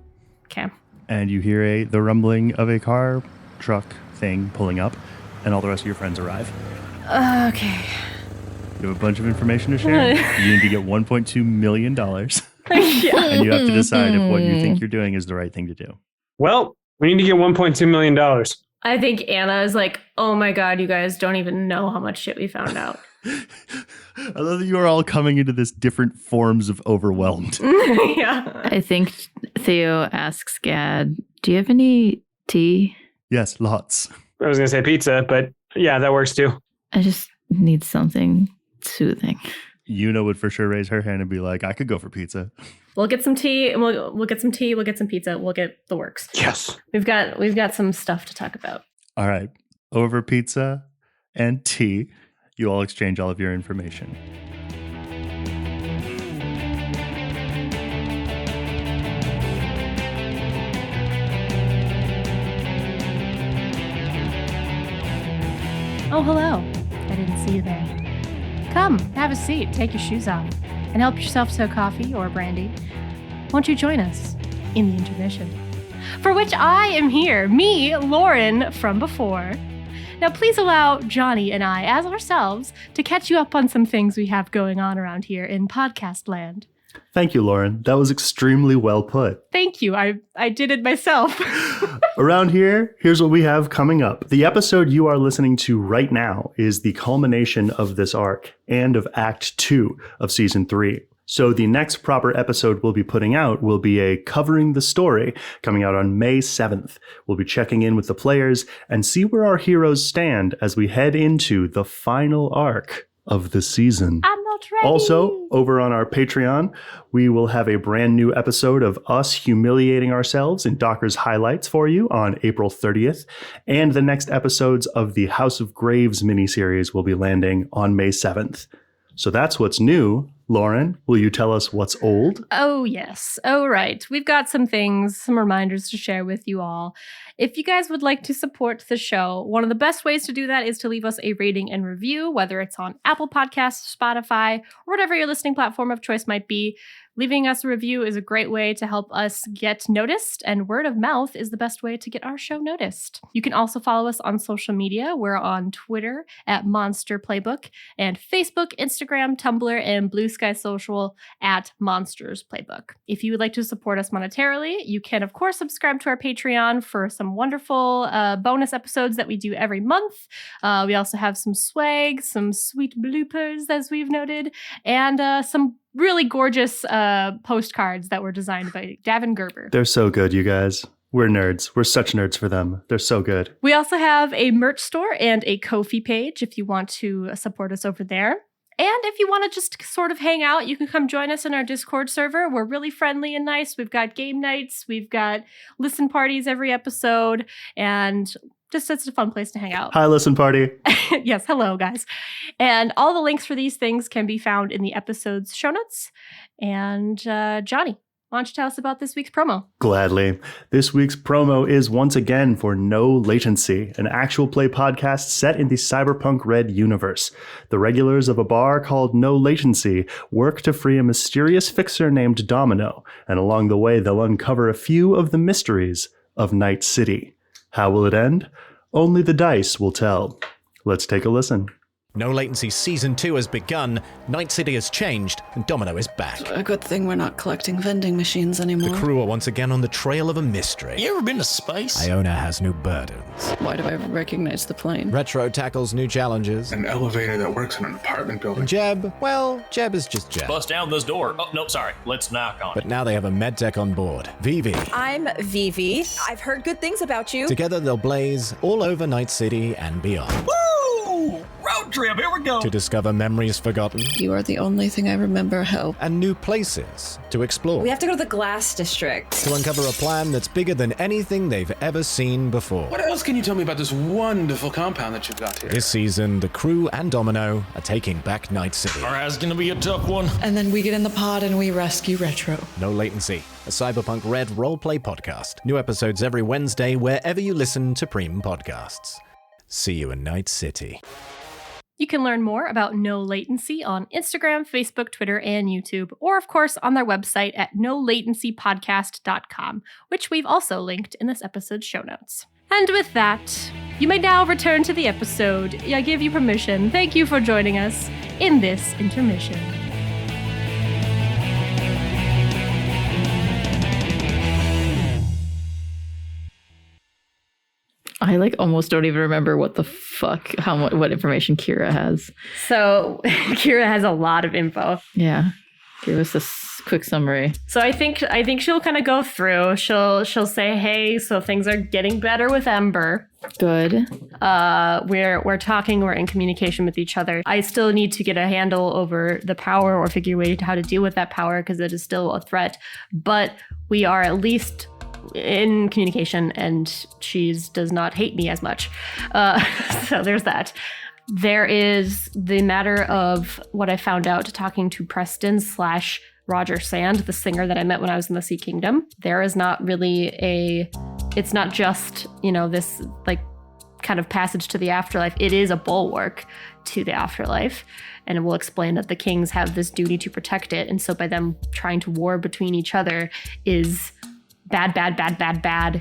Okay. And you hear the rumbling of a car, truck thing pulling up, and all the rest of your friends arrive. Okay. You have a bunch of information to share. You need to get $1.2 million. Yeah. And you have to decide if what you think you're doing is the right thing to do. Well, we need to get $1.2 million. I think Anna is like, oh my God, you guys don't even know how much shit we found out. I love that you are all coming into this different forms of overwhelmed. Yeah. I think Theo asks Gad, do you have any tea? Yes, lots. I was going to say pizza, but yeah, that works too. I just need something soothing. Yuna would for sure raise her hand and be like, I could go for pizza. We'll get some tea, and we'll get some tea. We'll get some pizza. We'll get the works. Yes. We've got some stuff to talk about. All right. Over pizza and tea, you all exchange all of your information. Oh, hello. I didn't see you there. Come, have a seat, take your shoes off, and help yourself to a coffee or a brandy. Won't you join us in the intermission? For which I am here, me, Lauren, from before. Now, please allow Jonny and I, as ourselves, to catch you up on some things we have going on around here in podcast land. Thank you, Lauren. That was extremely well put. Thank you. I did it myself. Around here, here's what we have coming up. The episode you are listening to right now is the culmination of this arc and of Act 2 of Season 3. So the next proper episode we'll be putting out will be a Covering the Story coming out on May 7th. We'll be checking in with the players and see where our heroes stand as we head into the final arc of the season. I'm not ready. Also, over on our Patreon, we will have a brand new episode of us humiliating ourselves in Docker's highlights for you on April 30th. And the next episodes of the House of Graves miniseries will be landing on May 7th. So that's what's new. Lauren, will you tell us what's old? Oh, yes. Oh, right. We've got some things, some reminders to share with you all. If you guys would like to support the show, one of the best ways to do that is to leave us a rating and review, whether it's on Apple Podcasts, Spotify, or whatever your listening platform of choice might be. Leaving us a review is a great way to help us get noticed, and word of mouth is the best way to get our show noticed. You can also follow us on social media. We're on Twitter at Monster Playbook, and Facebook, Instagram, Tumblr, and Blue Sky Social at Monsters Playbook. If you would like to support us monetarily, you can, of course, subscribe to our Patreon for some wonderful bonus episodes that we do every month. We also have some swag, some sweet bloopers, as we've noted, and some really gorgeous postcards that were designed by Davin Gerber. They're so good, you guys. We're nerds. We're such nerds for them. They're so good. We also have a merch store and a Ko-fi page if you want to support us over there. And if you want to just sort of hang out, you can come join us in our Discord server. We're really friendly and nice. We've got game nights. We've got listen parties every episode. And just it's a fun place to hang out. Hi, listen party. Yes, hello, guys. And all the links for these things can be found in the episode's show notes. And Jonny, why don't you tell us about this week's promo? Gladly. This week's promo is once again for No Latency, an actual play podcast set in the cyberpunk red universe. The regulars of a bar called No Latency work to free a mysterious fixer named Domino, and along the way they'll uncover a few of the mysteries of Night City. How will it end? Only the dice will tell. Let's take a listen. No Latency Season 2 has begun, Night City has changed, and Domino is back. A good thing we're not collecting vending machines anymore. The crew are once again on the trail of a mystery. You ever been to space? Iona has new burdens. Why do I recognize the plane? Retro tackles new challenges. An elevator that works in an apartment building. And Jeb, well, Jeb is just Jeb. Bust down this door. Oh, no, sorry. Let's knock on it. But now they have a medtech on board, Vivi. I'm Vivi. I've heard good things about you. Together they'll blaze all over Night City and beyond. Woo! Road trip, here we go. To discover memories forgotten. You are the only thing I remember, Hell. And new places to explore. We have to go to the Glass District. To uncover a plan that's bigger than anything they've ever seen before. What else can you tell me about this wonderful compound that you've got here? This season, the crew and Domino are taking back Night City. All right, it's gonna be a tough one. And then we get in the pod and we rescue Retro. No Latency, a cyberpunk red roleplay podcast. New episodes every Wednesday wherever you listen to Preem podcasts. See you in Night City. You can learn more about No Latency on Instagram, Facebook, Twitter, and YouTube, or of course on their website at nolatencypodcast.com, which we've also linked in this episode's show notes. And with that, you may now return to the episode. I give you permission. Thank you for joining us in this intermission. I almost don't even remember what the fuck, what information Kira has. So Kira has a lot of info. Yeah. Give us a quick summary. So I think she'll kind of go through. She'll say, "Hey, so things are getting better with Ember. Good. We're talking. We're in communication with each other. I still need to get a handle over the power or figure a way to how to deal with that power because it is still a threat. But we are at least in communication, and she does not hate me as much. So there's that." There is the matter of what I found out talking to Preston / Roger Sand, the singer that I met when I was in the Sea Kingdom. There is not really it's not just, this like kind of passage to the afterlife. It is a bulwark to the afterlife. And it will explain that the kings have this duty to protect it. And so by them trying to war between each other is bad,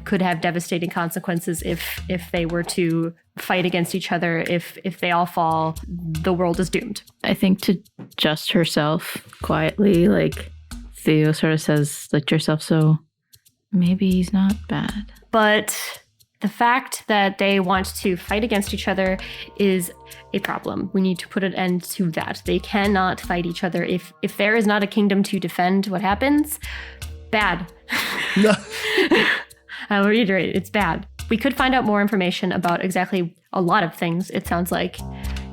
could have devastating consequences if they were to fight against each other. If they all fall, the world is doomed. I think to just herself quietly, like Theo sort of says, let yourself, so maybe he's not bad. But the fact that they want to fight against each other is a problem. We need to put an end to that. They cannot fight each other. If there is not a kingdom to defend, what happens? Bad. No. I'll reiterate, it's bad. We could find out more information about exactly a lot of things, it sounds like,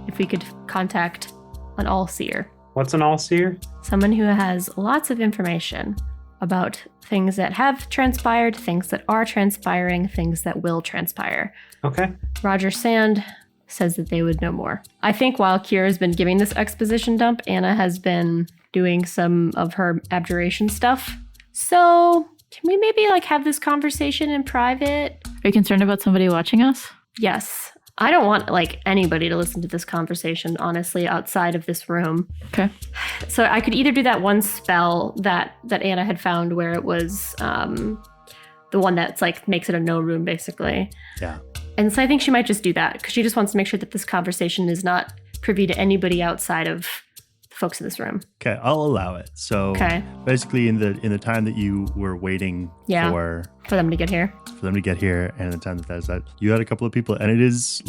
if we could contact an all-seer. What's an all-seer? Someone who has lots of information about things that have transpired, things that are transpiring, things that will transpire. Okay. Roger Sand says that they would know more. I think while Kira's been giving this exposition dump, Anna has been doing some of her abjuration stuff. So can we maybe have this conversation in private? Are you concerned about somebody watching us? Yes. I don't want anybody to listen to this conversation, honestly, outside of this room. Okay. So I could either do that one spell that Anna had found where it was the one that's makes it a no room, basically. Yeah. And so I think she might just do that because she just wants to make sure that this conversation is not privy to anybody outside of folks in this room. Okay, I'll allow it. So basically in the time that you were waiting for them to get here. And the time that you had a couple of people, and it is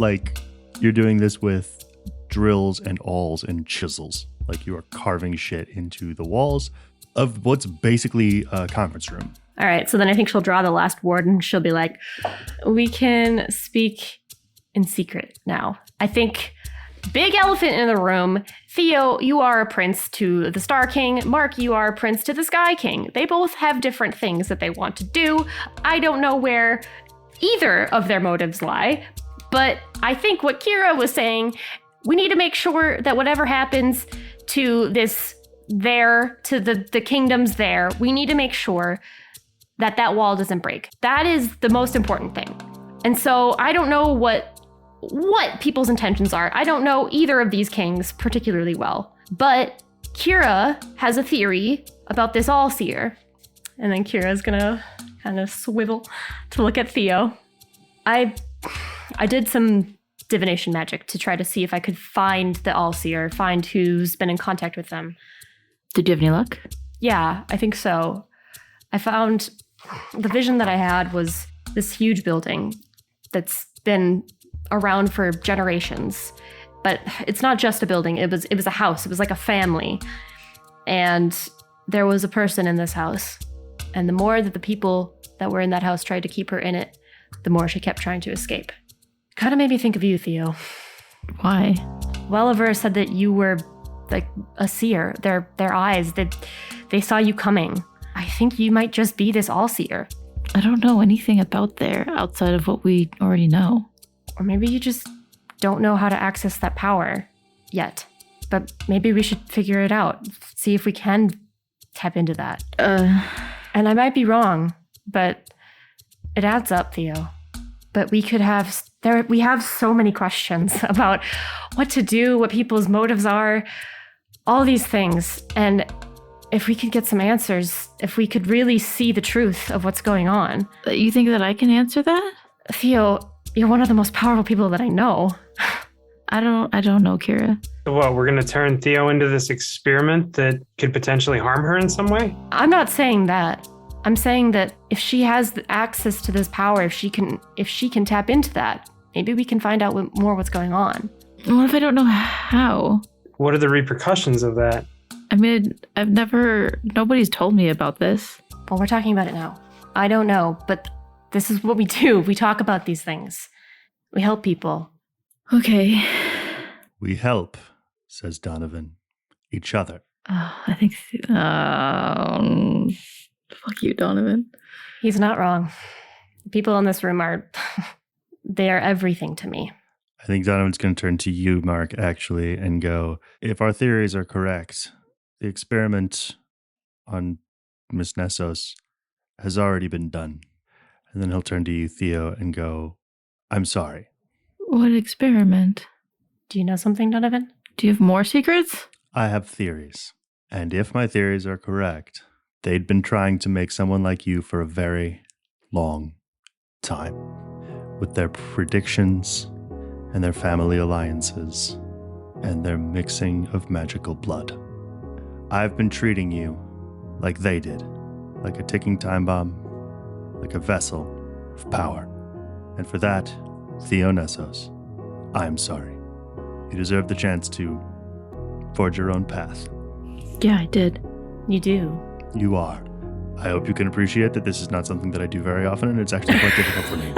you're doing this with drills and awls and chisels. You are carving shit into the walls of what's basically a conference room. All right, so then I think she'll draw the last word and she'll be like, we can speak in secret now. I think big elephant in the room. Theo, you are a prince to the Star King. Mark, you are a prince to the Sky King. They both have different things that they want to do. I don't know where either of their motives lie, but I think what Kira was saying, we need to make sure that whatever happens to the kingdoms there, we need to make sure that wall doesn't break. That is the most important thing. And so I don't know what people's intentions are. I don't know either of these kings particularly well, but Kira has a theory about this all-seer. And then Kira's gonna kind of swivel to look at Theo. I did some divination magic to try to see if I could find the all-seer, find who's been in contact with them. Did you have any luck? Yeah, I think so. I found the vision that I had was this huge building that's been around for generations, but it's not just a building. It was a house. It was like a family, and there was a person in this house. And the more that the people that were in that house tried to keep her in it, the more she kept trying to escape. Kind of made me think of you, Theo. Why? Welliver said that you were a seer. Their eyes, they saw you coming. I think you might just be this all-seer. I don't know anything about there outside of what we already know. Or maybe you just don't know how to access that power yet. But maybe we should figure it out. See if we can tap into that. And I might be wrong, but it adds up, Theo. But we have so many questions about what to do, what people's motives are, all these things. And if we could get some answers, if we could really see the truth of what's going on. You think that I can answer that? Theo, you're one of the most powerful people that I know. I don't know, Kira. What, we're going to turn Theo into this experiment that could potentially harm her in some way? I'm not saying that. I'm saying that if she has the access to this power, if she can tap into that, maybe we can find out more what's going on. What if I don't know how? What are the repercussions of that? I mean, nobody's told me about this. Well, we're talking about it now. I don't know, but this is what we do. We talk about these things. We help people. Okay. We help, says Donovan, each other. I think... fuck you, Donovan. He's not wrong. The people in this room they are everything to me. I think Donovan's going to turn to you, Mark, actually, and go, if our theories are correct, the experiment on Miss Nessos has already been done. And then he'll turn to you, Theo, and go, I'm sorry. What experiment? Do you know something, Donovan? Do you have more secrets? I have theories. And if my theories are correct, they'd been trying to make someone like you for a very long time. With their predictions and their family alliances and their mixing of magical blood. I've been treating you like they did, like a ticking time bomb, like a vessel of power. And for that, Theo Nessos, I'm sorry. You deserve the chance to forge your own path. Yeah, I did. You do. You are. I hope you can appreciate that this is not something that I do very often, and it's actually quite difficult for me.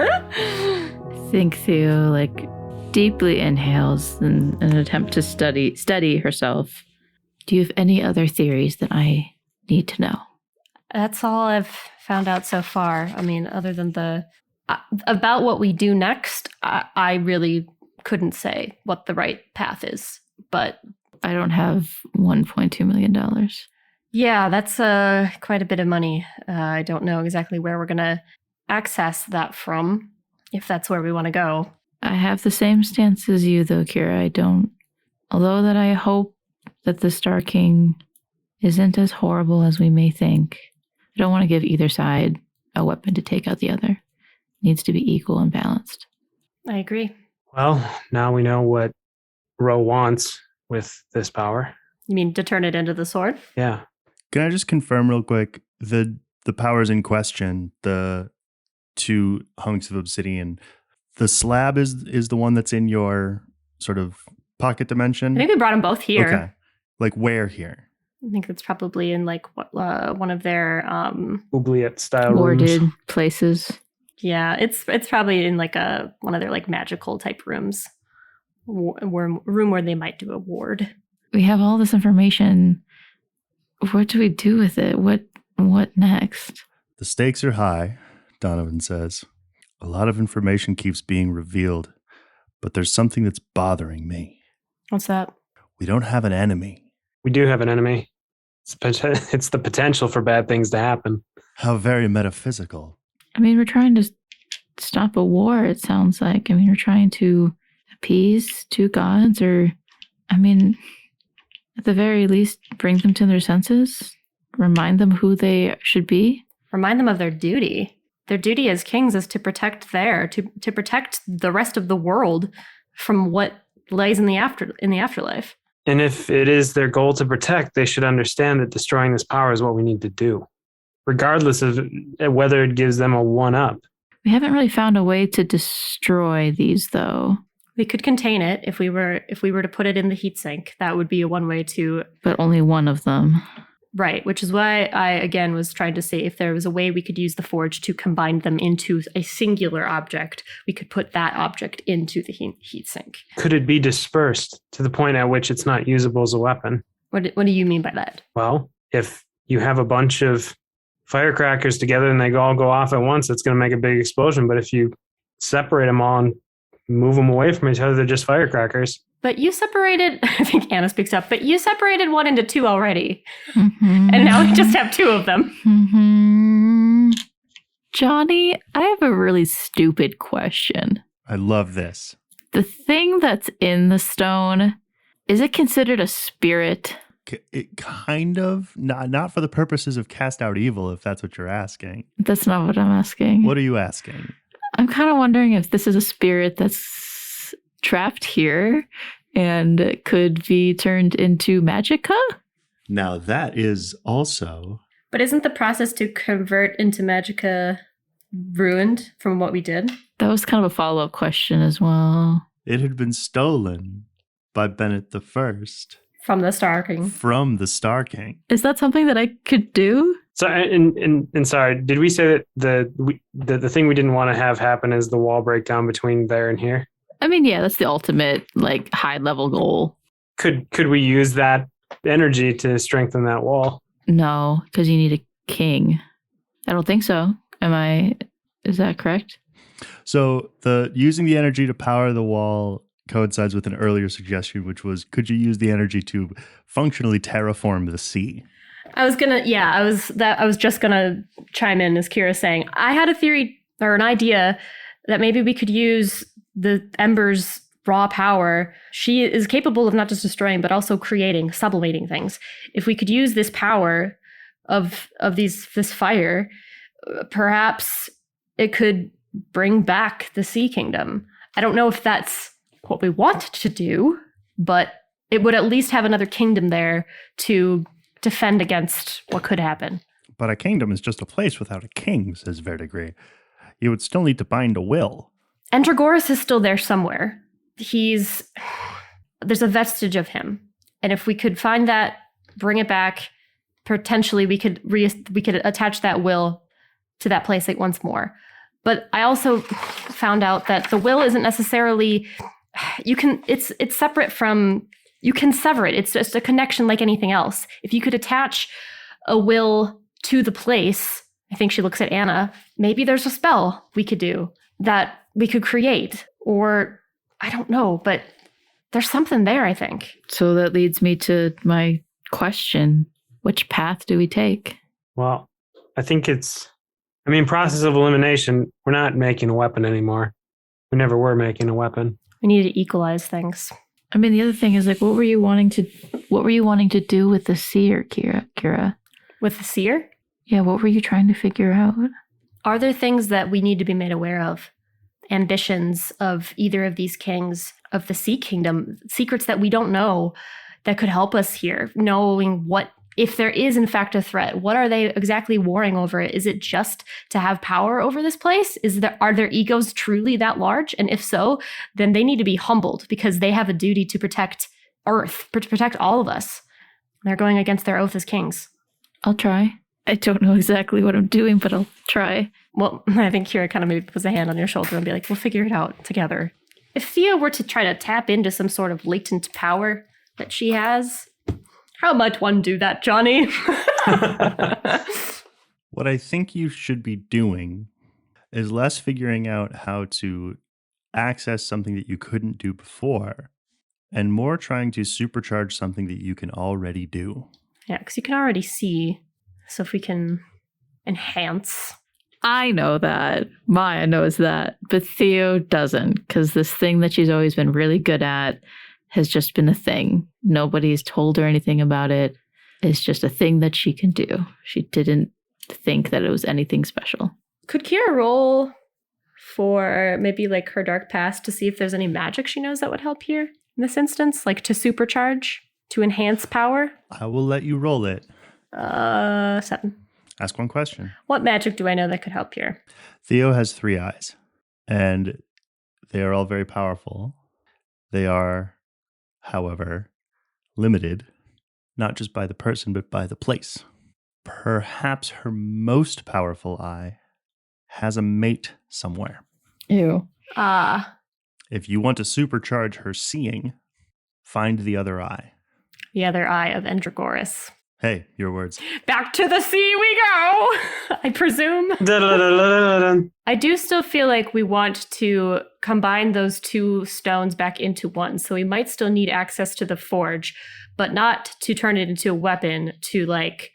I think Theo, deeply inhales in an attempt to steady herself. Do you have any other theories that I need to know? That's all I've found out so far. I mean, other than about what we do next, I really couldn't say what the right path is. But I don't have $1.2 million. Yeah, that's quite a bit of money. I don't know exactly where we're going to access that from, if that's where we want to go. I have the same stance as you, though, Kira. Although that I hope that the Star King isn't as horrible as we may think, I don't want to give either side a weapon to take out the other. It needs to be equal and balanced. I agree. Well, now we know what Ro wants with this power. You mean to turn it into the sword? Yeah. Can I just confirm real quick, the powers in question, the 2 hunks of obsidian, the slab is the one that's in your sort of pocket dimension? I think we brought them both here. Okay. Like where here? I think it's probably in one of their oubliette style warded rooms. Places. Yeah, it's probably in one of their magical type rooms. Room where they might do a ward. We have all this information. What do we do with it? What next? The stakes are high, Donovan says. A lot of information keeps being revealed, but there's something that's bothering me. What's that? We don't have an enemy. We do have an enemy. It's the potential for bad things to happen. How very metaphysical. I mean, we're trying to stop a war, it sounds like. I mean, we're trying to appease 2 gods, or, I mean, at the very least, bring them to their senses, remind them who they should be. Remind them of their duty. Their duty as kings is to protect to protect the rest of the world from what lies in the afterlife. And if it is their goal to protect, they should understand that destroying this power is what we need to do, regardless of whether it gives them a 1-up. We haven't really found a way to destroy these, though. We could contain it if we were to put it in the heatsink. That would be one way to. But only one of them. Right, which is why I, again, was trying to say if there was a way we could use the forge to combine them into a singular object, we could put that object into the heatsink. Could it be dispersed to the point at which it's not usable as a weapon? What do you mean by that? Well, if you have a bunch of firecrackers together and they all go off at once, it's going to make a big explosion. But if you separate them all and move them away from each other, they're just firecrackers. But you separated, I think Anna speaks up, but you separated one into 2 already. Mm-hmm. And now we just have 2 of them. Mm-hmm. Johnny, I have a really stupid question. I love this. The thing that's in the stone, is it considered a spirit? It kind of, not for the purposes of cast out evil, if that's what you're asking. That's not what I'm asking. What are you asking? I'm kind of wondering if this is a spirit that's trapped here and could be turned into magicka? Now that is also... But isn't the process to convert into magicka ruined from what we did? That was kind of a follow-up question as well. It had been stolen by Bennett the First. From the Star King. From the Star King. Is that something that I could do? So, and sorry, did we say that the thing we didn't want to have happen is the wall breakdown between there and here? I mean, yeah, that's the ultimate, like, high-level goal. Could we use that energy to strengthen that wall? No, because you need a king. I don't think so. Is that correct? So using the energy to power the wall coincides with an earlier suggestion, which was, could you use the energy to functionally terraform the sea? I was just gonna chime in as Kira's saying. I had a theory or an idea that maybe we could use the Ember's raw power. She is capable of not just destroying, but also creating, sublimating things. If we could use this power of this fire, perhaps it could bring back the Sea Kingdom. I don't know if that's what we want to do, but it would at least have another kingdom there to defend against what could happen. But a kingdom is just a place without a king, says Verdigris. You would still need to bind a will. And Dragoris is still there somewhere. There's a vestige of him. And if we could find that, bring it back, potentially we could attach that will to that place like once more. But I also found out that the will isn't necessarily, it's separate from, you can sever it. It's just a connection like anything else. If you could attach a will to the place, I think she looks at Anna, maybe there's a spell we could do that we could create, or I don't know, but there's something there, I think. So that leads me to my question. Which path do we take? Well, I think process of elimination, we're not making a weapon anymore. We never were making a weapon. We need to equalize things. I mean, the other thing is, like, what were you wanting to do with the seer, Kira? With the seer? Yeah, what were you trying to figure out? Are there things that we need to be made aware of? Ambitions of either of these kings of the Sea Kingdom, secrets that we don't know that could help us here, knowing what, if there is in fact a threat, what are they exactly warring over? Is it just to have power over this place? Are their egos truly that large? And if so, then they need to be humbled because they have a duty to protect Earth, protect all of us. They're going against their oath as kings. I'll try. I don't know exactly what I'm doing, but I'll try. Well, I think Kira kind of maybe puts a hand on your shoulder and be like, we'll figure it out together. If Theo were to try to tap into some sort of latent power that she has, how might one do that, Jonny? What I think you should be doing is less figuring out how to access something that you couldn't do before, and more trying to supercharge something that you can already do. Yeah, because you can already see. So if we can enhance. I know that. Miah knows that. But Theo doesn't, because this thing that she's always been really good at has just been a thing. Nobody's told her anything about it. It's just a thing that she can do. She didn't think that it was anything special. Could Kira roll for maybe like her dark past to see if there's any magic she knows that would help here in this instance? Like to supercharge, to enhance power? I will let you roll it. 7. Ask one question. What magic do I know that could help here? Theo has 3 eyes, and they are all very powerful. They are, however, limited, not just by the person, but by the place. Perhaps her most powerful eye has a mate somewhere. Ew. If you want to supercharge her seeing, find the other eye. The other eye of Andragoras. Hey, your words. Back to the sea we go, I presume. I do still feel like we want to combine those 2 stones back into one. So we might still need access to the forge, but not to turn it into a weapon, to like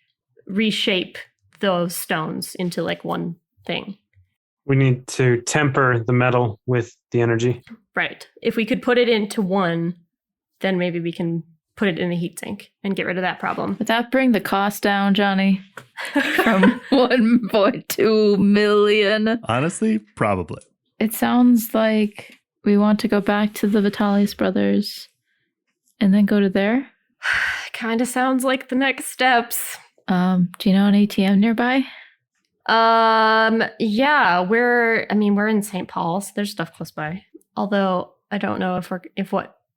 reshape those stones into like one thing. We need to temper the metal with the energy. Right. If we could put it into one, then maybe we can put it in the heat sink and get rid of that problem. Would that bring the cost down, Jonny? From 1.2 million? Honestly, probably. It sounds like we want to go back to the Vitalis brothers and then go to there. Kind of sounds like the next steps. Do you know an ATM nearby? Yeah, we're in St. Paul, so there's stuff close by. Although I don't know if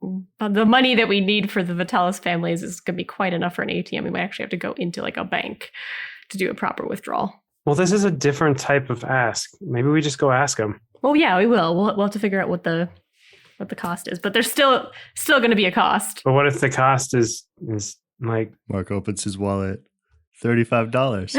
the money that we need for the Vitalis families is going to be quite enough for an ATM. We might actually have to go into like a bank to do a proper withdrawal. Well, this is a different type of ask. Maybe we just go ask them. Well, yeah, we will. We'll have to figure out what the cost is, but there's still going to be a cost. But what if the cost is like... Mark opens his wallet. $35.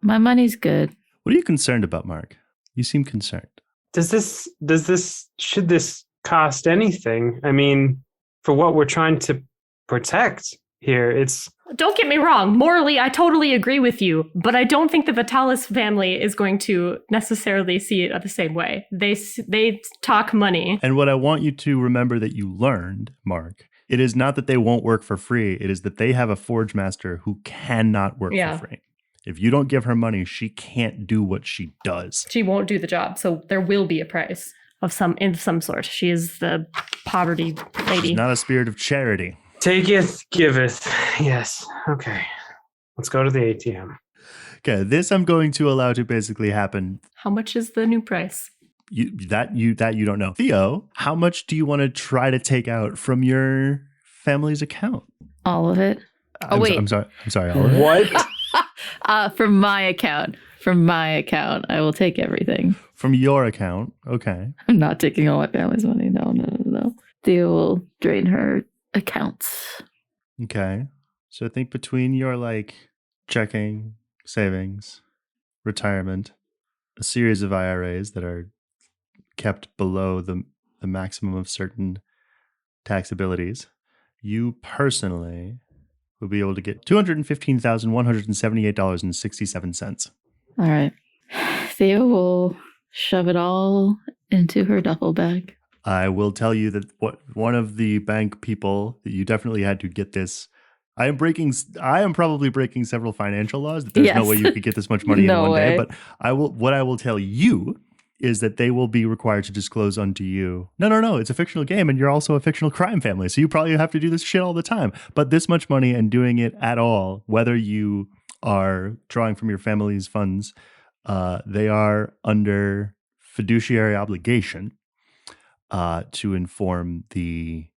My money's good. What are you concerned about, Mark? You seem concerned. Should this cost anything? I mean, for what we're trying to protect here, it's... Don't get me wrong. Morally, I totally agree with you, but I don't think the Vitalis family is going to necessarily see it the same way. They talk money. And what I want you to remember that you learned, Mark, it is not that they won't work for free. It is that they have a forge master who cannot work for free. If you don't give her money, she can't do what she does. She won't do the job. So there will be a price of some sort. She is the poverty lady. She's not a spirit of charity. Taketh, giveth. Yes. Okay. Let's go to the ATM. Okay, this I'm going to allow to basically happen. How much is the new price? You don't know. Theo, how much do you want to try to take out from your family's account? All of it. I'm sorry. All of it? What? From my account. From my account. I will take everything. From your account. Okay. I'm not taking all my family's money. No. Theo will drain her accounts. Okay. So I think between your like checking, savings, retirement, a series of IRAs that are kept below the maximum of certain taxabilities, you personally will be able to get $215,178.67. All right. Theo will shove it all into her duffel bag. I will tell you that one of the bank people that you definitely had to get this. I am probably breaking several financial laws. That there's no way you could get this much money in one day. But what I will tell you is that they will be required to disclose unto you. No. It's a fictional game, and you're also a fictional crime family, so you probably have to do this shit all the time. But this much money and doing it at all, whether you are drawing from your family's funds, they are under fiduciary obligation to inform the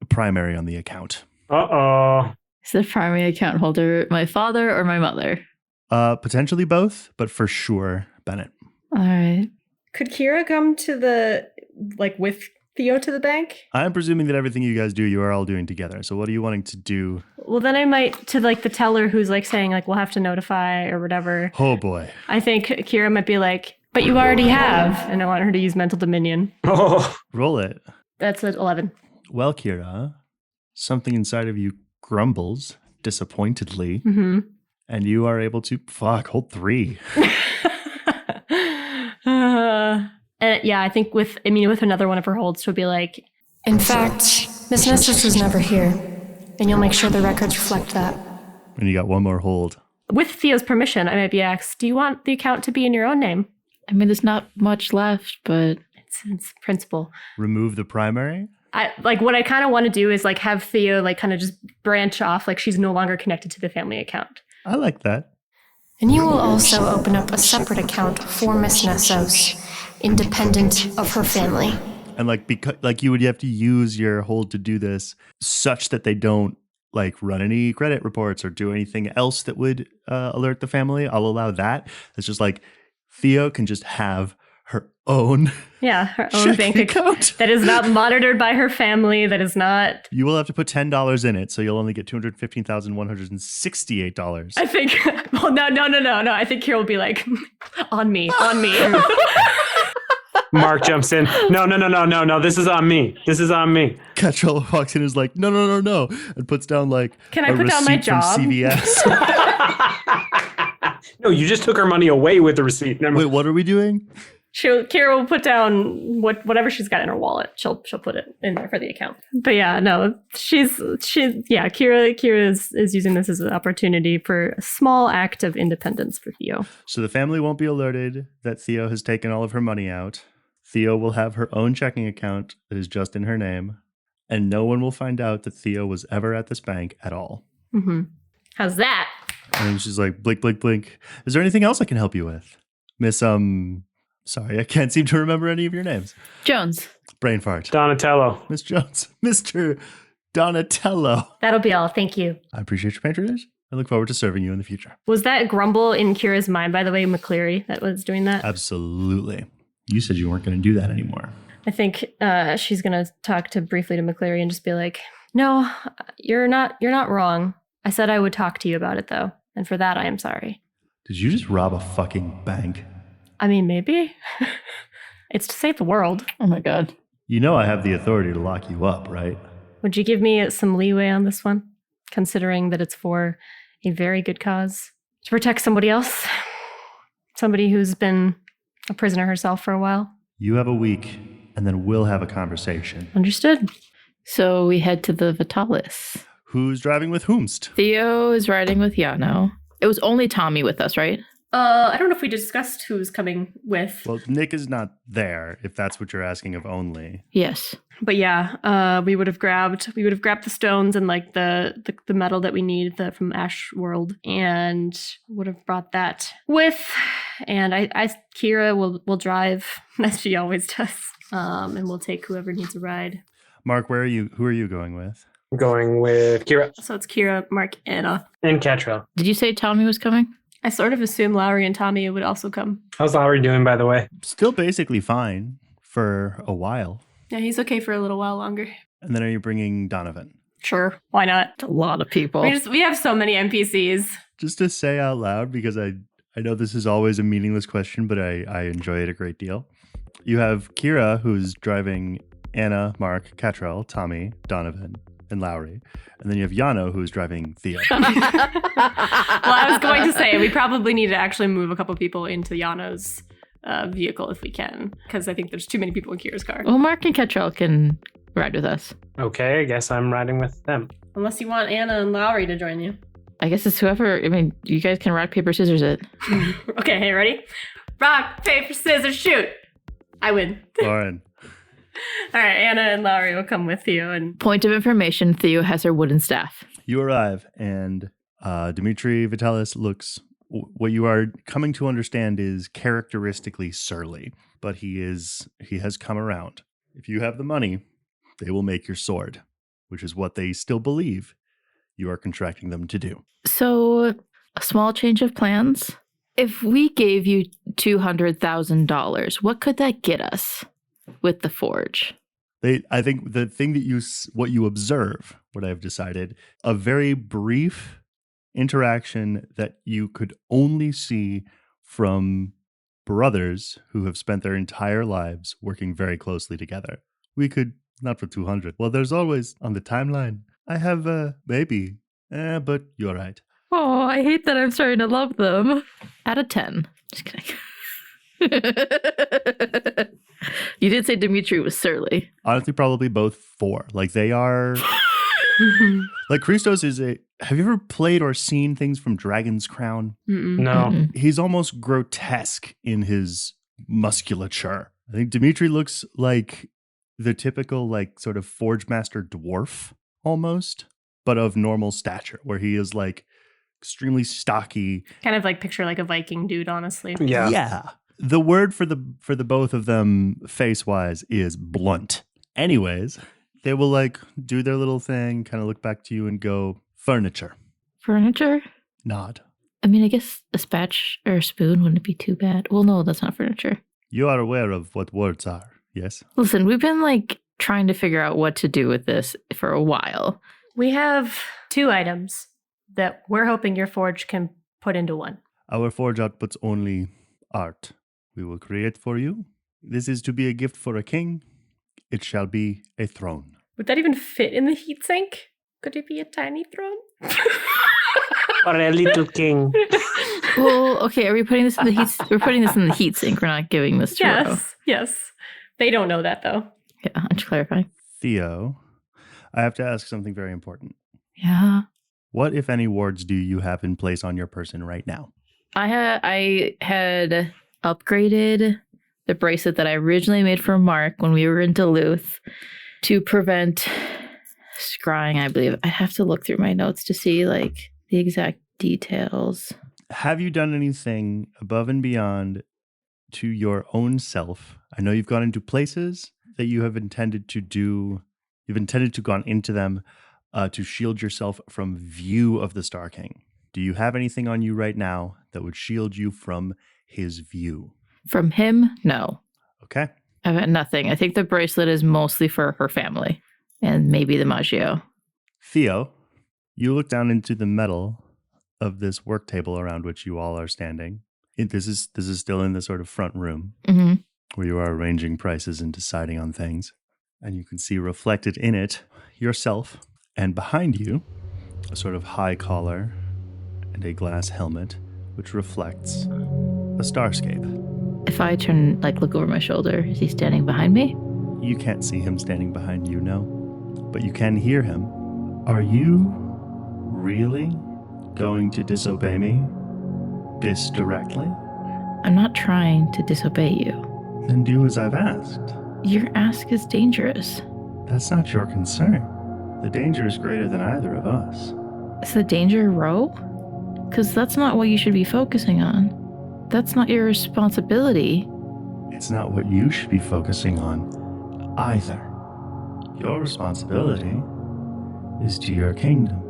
primary on the account. Uh-oh. Is the primary account holder my father or my mother? Potentially both, but for sure, Bennett. All right. Could Kira come to with Theo to the bank? I'm presuming that everything you guys do, you are all doing together. So what are you wanting to do? Well, then I might, to the teller who's saying we'll have to notify or whatever. Oh boy. I think Kira might be like, but you already have. And I want her to use mental dominion. Oh. Roll it. That's at 11. Well, Kira, something inside of you grumbles disappointedly. Mm-hmm. And you are able to, hold 3. And yeah, I think with another one of her holds, she'll be like, in fact, Miss Nessos was never here. And you'll make sure the records reflect that. And you got one more hold. With Theo's permission, I might be asked, do you want the account to be in your own name? I mean, there's not much left, but... It's principle. Remove the primary? What I kind of want to do is have Theo kind of just branch off, she's no longer connected to the family account. I like that. And you will also open up a separate account for Miss Nessos, independent of her family. And because you would have to use your hold to do this such that they don't run any credit reports or do anything else that would alert the family. I'll allow that. It's just Theo can just have her own her own bank account that is not monitored by her family, that is not... You will have to put $10 in it, so you'll only get $215,168. I think... Well, no. I think Kira will be on me. Mark jumps in. No. This is on me. Catrell walks in and is like, no. And puts down Can I put down my job? From CVS. No, you just took her money away with the receipt. Wait, what are we doing? Kira will put down whatever she's got in her wallet. She'll put it in there for the account. But yeah, no, Kira is using this as an opportunity for a small act of independence for Theo. So the family won't be alerted that Theo has taken all of her money out. Theo will have her own checking account that is just in her name, and no one will find out that Theo was ever at this bank at all. Mm-hmm. How's that? And she's like, blink, blink, blink. Is there anything else I can help you with? Miss, Sorry, I can't seem to remember any of your names. Jones. Brain fart. Donatello. Miss Jones. Mr. Donatello. That'll be all. Thank you. I appreciate your patronage. I look forward to serving you in the future. Was that grumble in Kira's mind, by the way, McCleary, that was doing that? Absolutely. You said you weren't going to do that anymore. I think she's going to talk briefly to McCleary and just be like, no, you're not wrong. I said I would talk to you about it, though. And for that, I am sorry. Did you just rob a fucking bank? I mean, maybe. It's to save the world. Oh my God. You know I have the authority to lock you up, right? Would you give me some leeway on this one? Considering that it's for a very good cause. To protect somebody else. Somebody who's been a prisoner herself for a while. You have a week, and then we'll have a conversation. Understood. So we head to the Vitalis. Who's driving with whomst? Theo is riding with Yano. It was only Tommy with us, right? I don't know if we discussed who's coming with. Well, Nick is not there, if that's what you're asking of only. Yes. But yeah, we would have grabbed the stones and like the metal that we need from Ashwood, and would have brought that with. And I Kira will drive as she always does. And we'll take whoever needs a ride. Mark, who are you going with? I'm going with Kira. So it's Kira, Mark, Anna. And Catrell. Did you say Tommy was coming? I sort of assumed Lowry and Tommy would also come. How's Lowry doing, by the way? Still basically fine for a while. Yeah, he's okay for a little while longer. And then are you bringing Donovan? Sure, why not? A lot of people. We have so many NPCs. Just to say out loud, because I know this is always a meaningless question, but I enjoy it a great deal. You have Kira, who's driving Anna, Mark, Catrell, Tommy, Donovan, and Lowry. And then you have Yano, who's driving Theo. Well, I was going to say, we probably need to actually move a couple people into Yano's vehicle if we can, because I think there's too many people in Kira's car. Well, Mark and Catrell can ride with us. Okay, I guess I'm riding with them. Unless you want Anna and Lowry to join you. I guess it's whoever, you guys can rock, paper, scissors it. Okay, hey, ready? Rock, paper, scissors, shoot! I win. Lauren. All right, Anna and Lowry will come with Theo. And point of information, Theo has her wooden staff. You arrive, and Dimitri Vitalis looks, what you are coming to understand is characteristically surly, but he has come around. If you have the money, they will make your sword, which is what they still believe you are contracting them to do. So, a small change of plans. If we gave you $200,000, what could that get us with the forge? I think the thing that what you observe, what I've decided, a very brief interaction that you could only see from brothers who have spent their entire lives working very closely together. We could, not for 200. Well, there's always on the timeline, I have a baby, but you're right. Oh, I hate that I'm starting to love them. Out of 10. Just kidding. You did say Dimitri was surly. Honestly, probably both 4. Like they are... Like Christos is have you ever played or seen things from Dragon's Crown? No. He's almost grotesque in his musculature. I think Dimitri looks like the typical like sort of forge master dwarf almost, but of normal stature, where he is like extremely stocky. kind of like picture like a Viking dude, honestly. Yeah. Yeah. The word for the both of them face-wise is blunt. Anyways, they will like do their little thing, kind of look back to you and go, furniture. Furniture? Nod. I guess a spatch or a spoon wouldn't be too bad. Well, no, that's not furniture. You are aware of what words are, yes? Listen, we've been like trying to figure out what to do with this for a while. We have 2 items that we're hoping your forge can put into one. Our forge outputs only art. We will create for you. This is to be a gift for a king. It shall be a throne. Would that even fit in the heatsink? Could it be a tiny throne? Or a little king. Well, okay, are we putting this in the heat? We're putting this in the heat sink. We're not giving this to Ro. Yes. They don't know that, though. Yeah, I'm just clarifying. Theo, I have to ask something very important. Yeah. What, if any, wards do you have in place on your person right now? I had upgraded the bracelet that I originally made for Mark when we were in Duluth to prevent scrying, I believe. I'd have to look through my notes to see like the exact details. Have you done anything above and beyond to your own self. I know you've gone into places that you have intended to do. You've intended to gone into them to shield yourself from view of the Star King. Do you have anything on you right now that would shield you from his view? From him? No. Okay. I've got nothing. I think the bracelet is mostly for her family and maybe the Maggio. Theo, you look down into the metal of this work table around which you all are standing. This is still in the sort of front room where you are arranging prices and deciding on things. And you can see reflected in it yourself, and behind you, a sort of high collar and a glass helmet, which reflects a starscape. If I turn, look over my shoulder, is he standing behind me? You can't see him standing behind you, no. But you can hear him. Are you really going to disobey me this directly? I'm not trying to disobey you. Then do as I've asked. Your ask is dangerous. That's not your concern. The danger is greater than either of us. Is the danger Ro? Because that's not what you should be focusing on. That's not your responsibility. It's not what you should be focusing on either. Your responsibility is to your kingdom,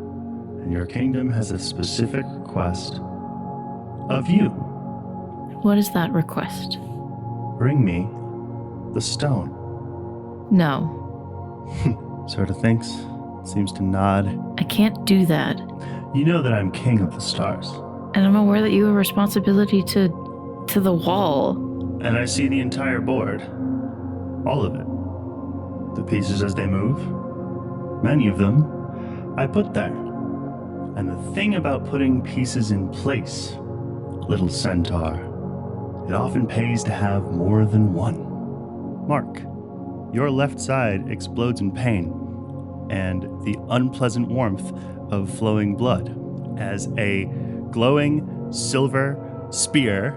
and your kingdom has a specific request of you. What is that request? Bring me the stone. No. Sort of thinks, seems to nod. I can't do that. You know that I'm king of the stars. And I'm aware that you have a responsibility to the wall. And I see the entire board. All of it. The pieces as they move. Many of them I put there. And the thing about putting pieces in place, little centaur, it often pays to have more than one. Mark, your left side explodes in pain, and the unpleasant warmth of flowing blood as a glowing silver spear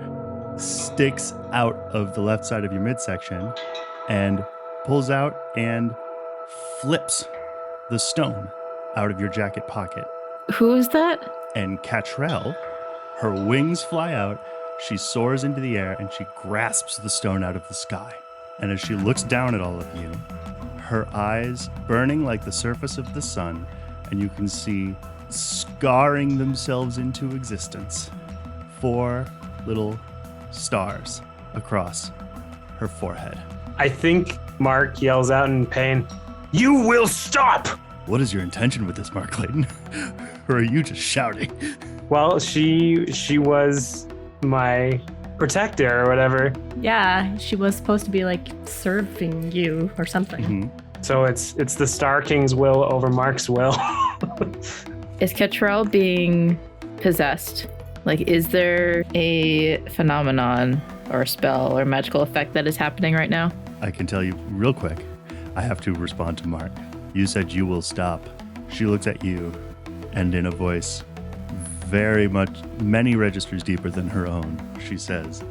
sticks out of the left side of your midsection and pulls out and flips the stone out of your jacket pocket. Who is that? And Catrell, her wings fly out, she soars into the air, and she grasps the stone out of the sky. And as she looks down at all of you, her eyes burning like the surface of the sun, and you can see scarring themselves into existence 4 little stars across her forehead. I think Mark yells out in pain, "You will stop!" What is your intention with this, Mark Clayton? Or are you just shouting? Well, she was my protector or whatever. Yeah, she was supposed to be serving you or something. Mm-hmm. So it's the Star King's will over Mark's will. Is Catrell being possessed? Is there a phenomenon or a spell or magical effect that is happening right now? I can tell you real quick. I have to respond to Mark. You said you will stop. She looks at you, and in a voice very much, many registers deeper than her own, she says,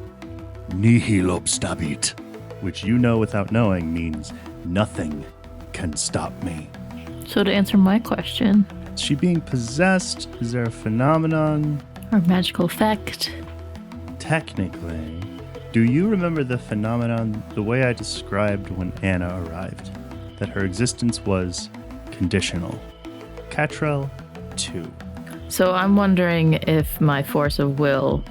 "Nihil obstabit," which you know without knowing means nothing can stop me. So to answer my question. Is she being possessed? Is there a phenomenon? Or magical effect? Technically. Do you remember the phenomenon the way I described when Anna arrived? That her existence was conditional. Catrell, too. So I'm wondering if my force of will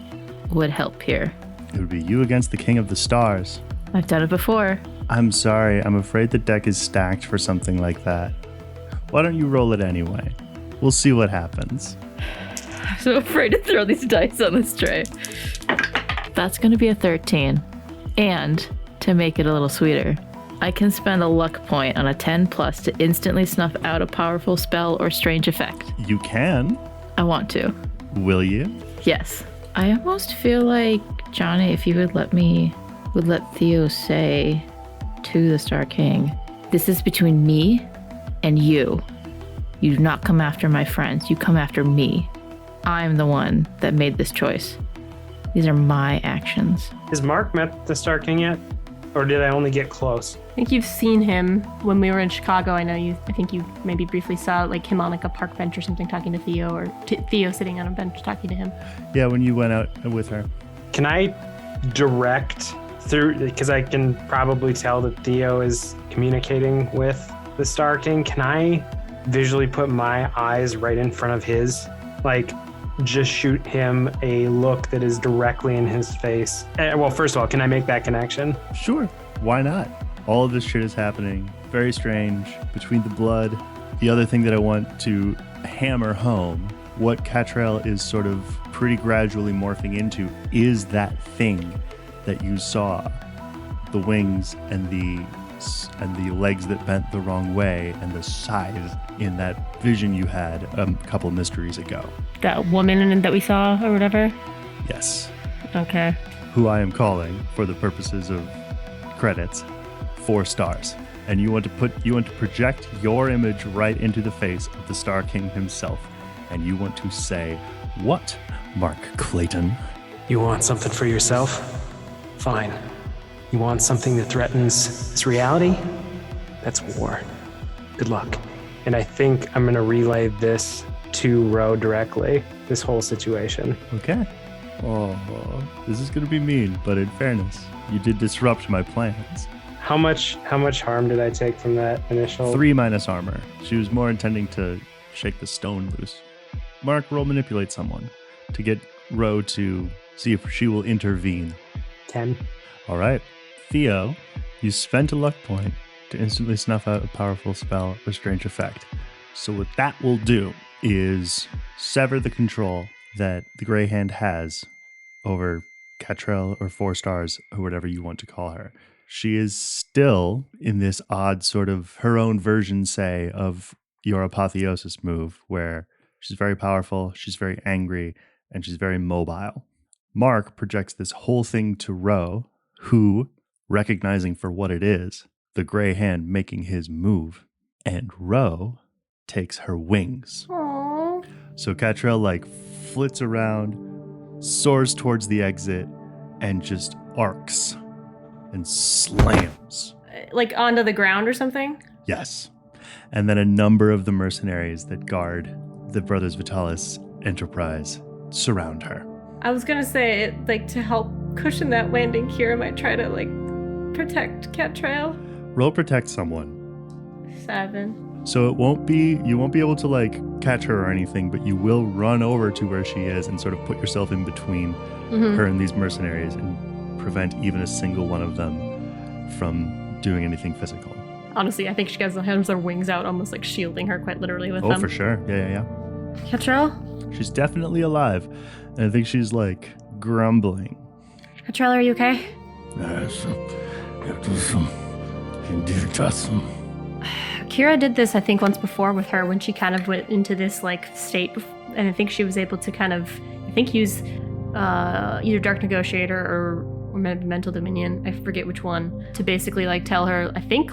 would help here. It would be you against the King of the Stars. I've done it before. I'm sorry, I'm afraid the deck is stacked for something like that. Why don't you roll it anyway? We'll see what happens. I'm so afraid to throw these dice on this tray. That's going to be a 13. And to make it a little sweeter, I can spend a luck point on a 10+ to instantly snuff out a powerful spell or strange effect. You can. I want to. Will you? Yes. I almost feel like, Johnny, if you would let Theo say to the Star King, this is between me and you. You do not come after my friends. You come after me. I'm the one that made this choice. These are my actions. Has Mark met the Star King yet? Or did I only get close? I think you've seen him when we were in Chicago. I think you maybe briefly saw him on a park bench or something talking to Theo, or Theo sitting on a bench talking to him. Yeah, when you went out with her. Can I direct through, because I can probably tell that Theo is communicating with the Star King. Can I visually put my eyes right in front of his? Like, just shoot him a look that is directly in his face. Well, first of all, can I make that connection? Sure. Why not? All of this shit is happening. Very strange. Between the blood. The other thing that I want to hammer home, what Catrell is sort of pretty gradually morphing into, is that thing that you saw. The wings and the legs that bent the wrong way and the size in that vision you had a couple mysteries ago. That woman that we saw or whatever? Yes. Okay. Who I am calling, for the purposes of credits, 4 stars. And you want to project your image right into the face of the Star King himself. And you want to say, what, Mark Clayton? You want something for yourself? Fine. You want something that threatens this reality? That's war. Good luck. And I think I'm going to relay this to Ro directly, this whole situation. Okay. Oh, this is going to be mean, but in fairness, you did disrupt my plans. How much harm did I take from that initial? 3 minus armor. She was more intending to shake the stone loose. Mark, roll manipulate someone to get Ro to see if she will intervene. 10. All right. Theo, you spent a luck point to instantly snuff out a powerful spell or strange effect. So what that will do is sever the control that the Grey Hand has over Catrell or 4 stars or whatever you want to call her. She is still in this odd sort of her own version, say, of your apotheosis move, where she's very powerful, she's very angry, and she's very mobile. Mark projects this whole thing to Ro, who, recognizing for what it is, the Grey Hand making his move, and Ro takes her wings. Aww. So Catrell flits around, soars towards the exit, and just arcs and slams. Like onto the ground or something? Yes. And then a number of the mercenaries that guard the Brothers Vitalis enterprise surround her. I was gonna say, to help cushion that landing, Kira might try to, protect Catrell. Roll protect someone. 7. So you won't be able to, catch her or anything, but you will run over to where she is and sort of put yourself in between her and these mercenaries and prevent even a single one of them from doing anything physical. Honestly, I think she has her wings out, almost shielding her quite literally with them. Oh, for sure. Yeah. Catrell? She's definitely alive. And I think she's, grumbling. Catrell, are you okay? Yes. Indeed, awesome. Kira did this, I think, once before with her when she kind of went into this, state. And I think she was able to use either Dark Negotiator or Mental Dominion, I forget which one, to basically tell her, I think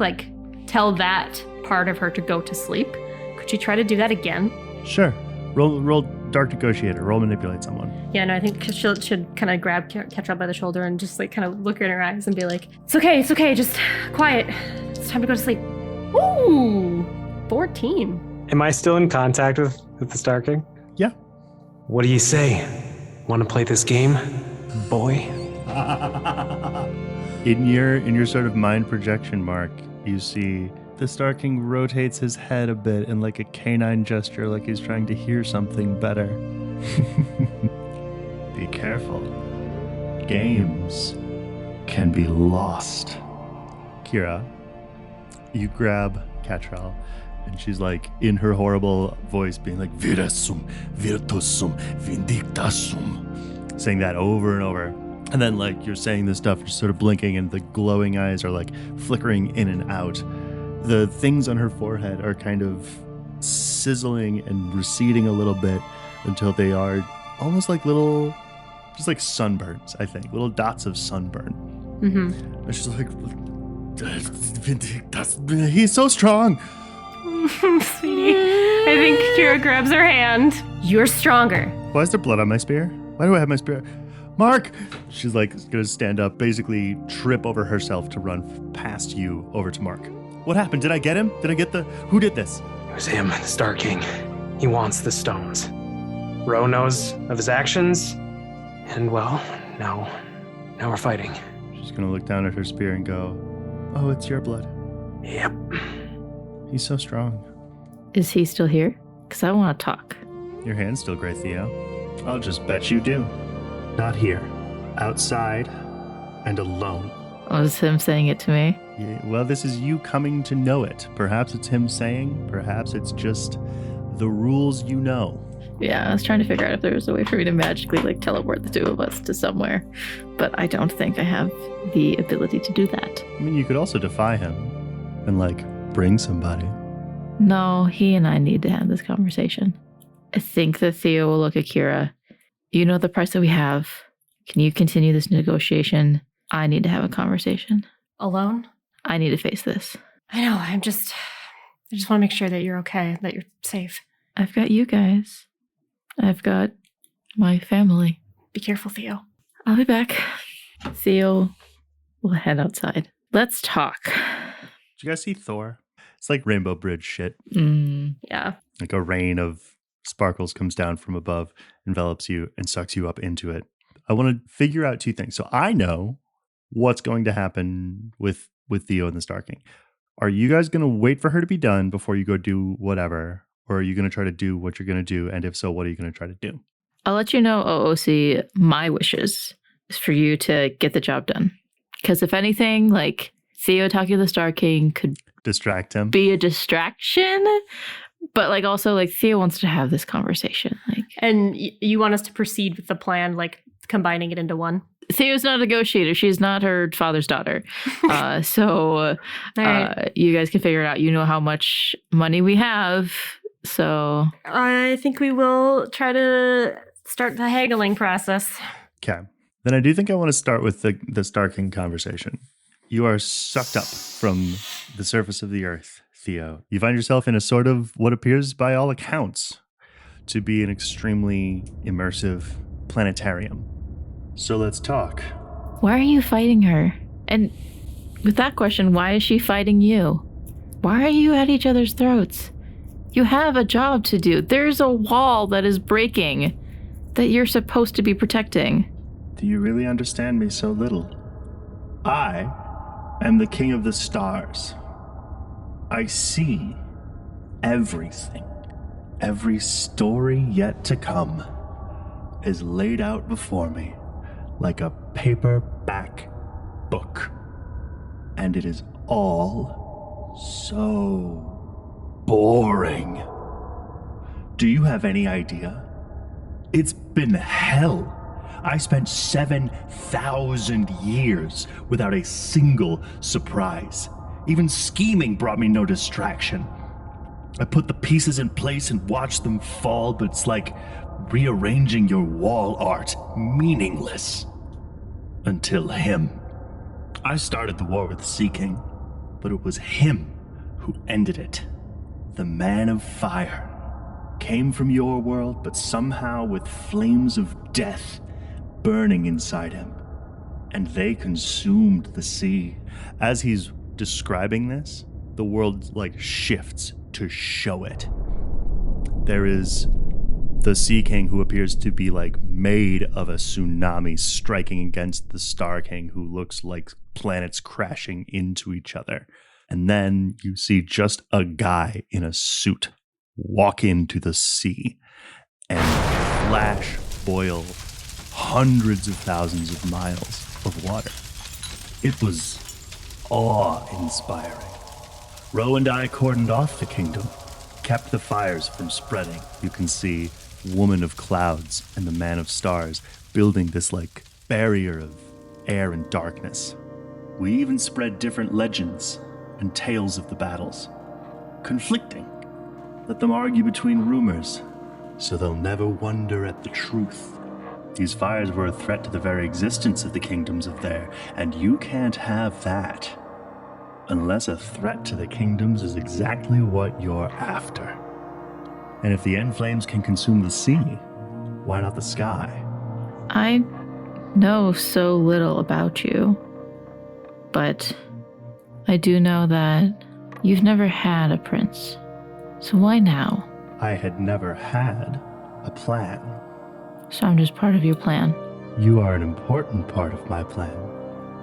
tell that part of her to go to sleep. Could she try to do that again? Sure. Roll Dark Negotiator. Roll manipulate someone. Yeah, no, I think she should kind of grab Catrell by the shoulder and just kind of look her in her eyes and be like, it's okay, just quiet. It's time to go to sleep. Ooh, 14. Am I still in contact with the Star King? Yeah. What do you say? Want to play this game, boy? In your sort of mind projection, Mark, you see the Star King rotates his head a bit in a canine gesture, like he's trying to hear something better. Be careful. Games can be lost. Kira, you grab Catrell, and she's in her horrible voice being Virasum, Virtusum, Vindictasum, saying that over and over. And then you're saying this stuff, just sort of blinking, and the glowing eyes are flickering in and out. The things on her forehead are kind of sizzling and receding a little bit until they are almost little, just sunburns, I think, little dots of sunburn. Mm-hmm. And she's he's so strong. Sweetie, I think Kira grabs her hand. You're stronger. Why is there blood on my spear? Why do I have my spear? Mark! She's gonna stand up, basically trip over herself to run past you over to Mark. What happened? Did I get him? Who did this? It was him, the Star King. He wants the stones. Ro knows of his actions, and now Now we're fighting. She's going to look down at her spear and go, "Oh, it's your blood." Yep. He's so strong. Is he still here? Because I want to talk. Your hand's still great, Theo. I'll just bet you do. Not here. Outside and alone. Was him saying it to me? Yeah, well, this is you coming to know it. Perhaps it's him saying, perhaps it's just the rules you know. Yeah, I was trying to figure out if there was a way for me to magically like teleport the two of us to somewhere, but I don't think I have the ability to do that. I mean, you could also defy him and like bring somebody. No, he and I need to have this conversation. I think that Theo will look at Kira. You know the price that we have. Can you continue this negotiation? I need to have a conversation. Alone? I need to face this. I know, I just want to make sure that you're okay, that you're safe. I've got you guys. I've got my family. Be careful, Theo. I'll be back. Theo will head outside. Let's talk. Did you guys see Thor? It's like Rainbow Bridge shit. Yeah. Like a rain of sparkles comes down from above, envelops you, and sucks you up into it. I want to figure out two things. So I know what's going to happen with Theo and the Star King. Are you guys going to wait for her to be done before you go do whatever? Or are you going to try to do what you're going to do? And if so, what are you going to try to do? I'll let you know, OOC, my wishes is for you to get the job done. Because if anything, like Theo talking to the Star King could distract him, be a distraction. But like also like Theo wants to have this conversation. Like, and you want us to proceed with the plan, like combining it into one? Theo's not a negotiator. She's not her father's daughter. So right. You guys can figure it out. You know how much money we have. So I think we will try to start the haggling process. Okay. Then I do think I want to start with the Star King conversation. You are sucked up from the surface of the earth, Theo. You find yourself in a sort of what appears by all accounts to be an extremely immersive planetarium. So let's talk. Why are you fighting her? And with that question, why is she fighting you? Why are you at each other's throats? You have a job to do. There's a wall that is breaking that you're supposed to be protecting. Do you really understand me so little? I am the king of the stars. I see everything. Every story yet to come is laid out before me like a paperback book. And it is all so boring. Do you have any idea? It's been hell. I spent 7,000 years without a single surprise. Even scheming brought me no distraction. I put the pieces in place and watched them fall, but it's like rearranging your wall art, meaningless. Until him. I started the war with the Sea King, but it was him who ended it. The Man of Fire came from your world, but somehow with flames of death burning inside him, and they consumed the sea. As he's describing this, the world like shifts to show it. There is the Sea King, who appears to be like made of a tsunami striking against the Star King, who looks like planets crashing into each other. And then you see just a guy in a suit walk into the sea and flash boil hundreds of thousands of miles of water. It was awe-inspiring. Ro and I cordoned off the kingdom, kept the fires from spreading. You can see Woman of Clouds and the Man of Stars building this like barrier of air and darkness. We even spread different legends and tales of the battles, conflicting. Let them argue between rumors, so they'll never wonder at the truth. These fires were a threat to the very existence of the kingdoms of there, and you can't have that unless a threat to the kingdoms is exactly what you're after. And if the end flames can consume the sea, why not the sky? I know so little about you, but I do know that you've never had a prince. So why now? I had never had a plan. So I'm just part of your plan. You are an important part of my plan.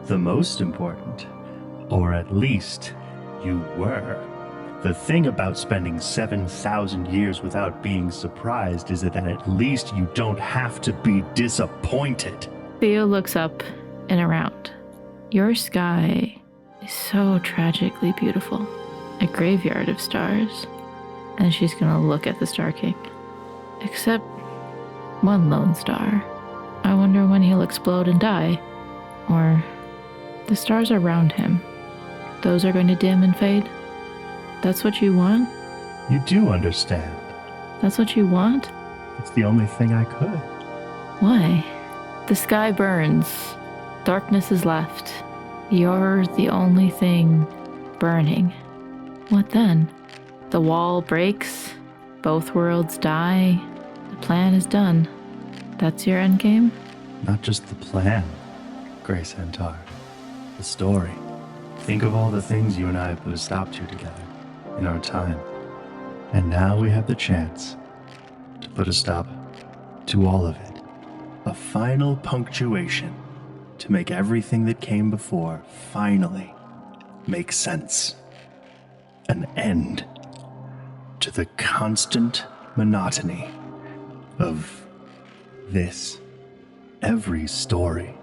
The most important. Or at least, you were. The thing about spending 7,000 years without being surprised is that at least you don't have to be disappointed. Theo looks up and around. Your sky is so tragically beautiful. A graveyard of stars. And she's gonna look at the Star King. Except one lone star. I wonder when he'll explode and die. Or the stars around him. Those are going to dim and fade. That's what you want? You do understand. That's what you want? It's the only thing I could. Why? The sky burns. Darkness is left. You're the only thing burning. What then? The wall breaks. Both worlds die. The plan is done. That's your endgame? Not just the plan, Grey Centaur. The story. Think of all the things you and I have put a stop to together in our time. And now we have the chance to put a stop to all of it. A final punctuation to make everything that came before finally make sense. An end to the constant monotony of this. Every story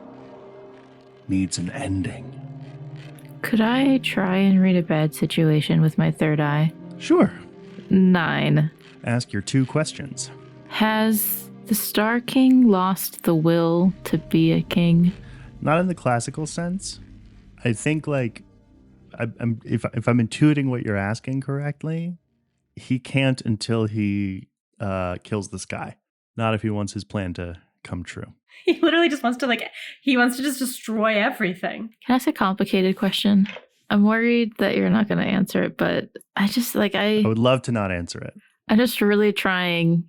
needs an ending. Could I try and read a bad situation with my third eye? Sure. 9. Ask your 2 questions. Has the Star King lost the will to be a king? Not in the classical sense. I think, like, if I'm intuiting what you're asking correctly, he can't until he kills this guy. Not if he wants his plan to come true. He literally just wants to he wants to just destroy everything. Can I ask a complicated question? I'm worried that you're not going to answer it, but I would love to not answer it. I'm just really trying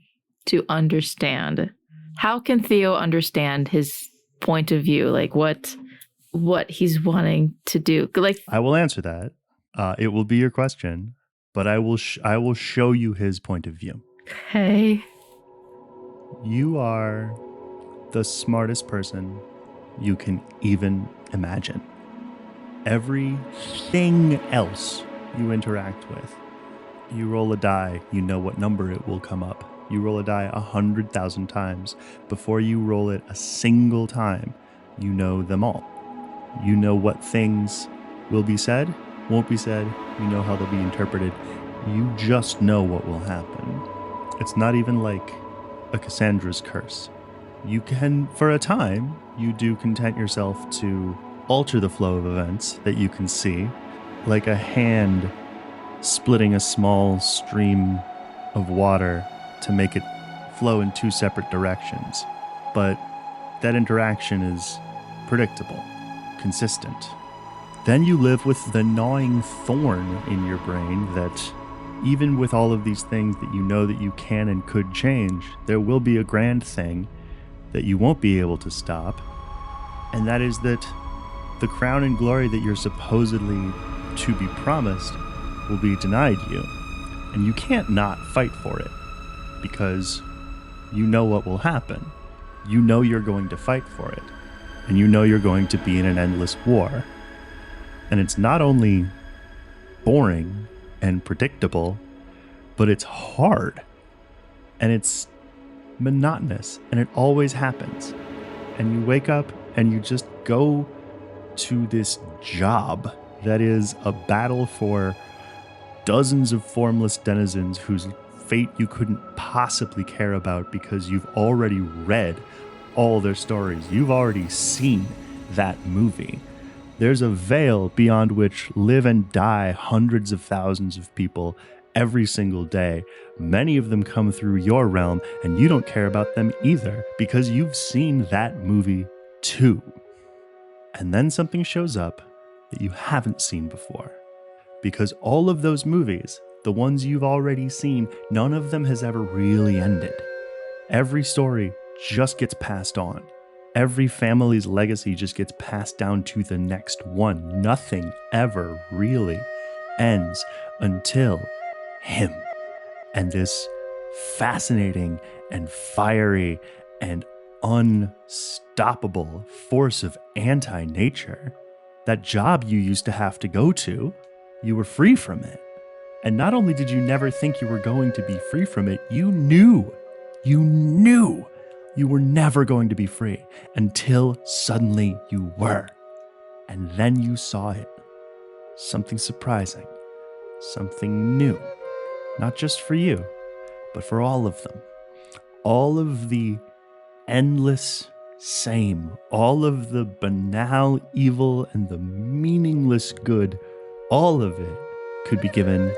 to understand. How can Theo understand his point of view? Like what he's wanting to do? I will answer that. It will be your question, but I will show you his point of view. Okay. You are the smartest person you can even imagine. Everything else you interact with, you roll a die, you know what number it will come up. You roll a die 100,000 times. Before you roll it a single time, you know them all. You know what things will be said, won't be said. You know how they'll be interpreted. You just know what will happen. It's not even like a Cassandra's curse. You can, for a time, you do content yourself to alter the flow of events that you can see, like a hand splitting a small stream of water to make it flow in 2 separate directions. But that interaction is predictable, consistent. Then you live with the gnawing thorn in your brain that even with all of these things that you know that you can and could change, there will be a grand thing that you won't be able to stop, and that is that the crown and glory that you're supposedly to be promised will be denied you, and you can't not fight for it, because you know what will happen. You know you're going to fight for it, and you know you're going to be in an endless war. And it's not only boring and predictable, but it's hard, and it's monotonous, and it always happens. And you wake up and you just go to this job that is a battle for dozens of formless denizens whose fate you couldn't possibly care about because you've already read all their stories. You've already seen that movie. There's a veil beyond which live and die hundreds of thousands of people every single day. Many of them come through your realm, and you don't care about them either because you've seen that movie too. And then something shows up that you haven't seen before. Because all of those movies, the ones you've already seen, none of them has ever really ended. Every story just gets passed on. Every family's legacy just gets passed down to the next one. Nothing ever really ends until him. And this fascinating and fiery and unstoppable force of anti-nature. That job you used to have to go to, you were free from it. And not only did you never think you were going to be free from it, you knew you were never going to be free until suddenly you were. And then you saw it. Something surprising, something new, not just for you, but for all of them. All of the endless same, all of the banal evil and the meaningless good, all of it could be given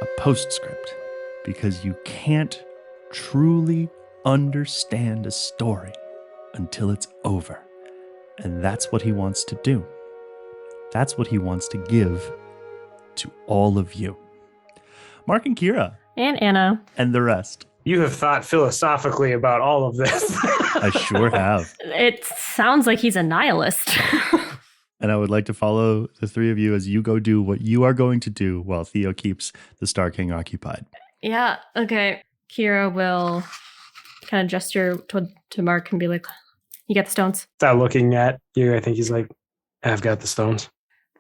a postscript, because you can't truly understand a story until it's over. And that's what he wants to do. That's what he wants to give to all of you. Mark and Kira. And Anna. And the rest. You have thought philosophically about all of this. I sure have. It sounds like he's a nihilist. And I would like to follow the three of you as you go do what you are going to do while Theo keeps the Star King occupied. Yeah, okay. Kira will kind of gesture to Mark and be like, you got the stones? Without looking at you, I think he's like, I've got the stones.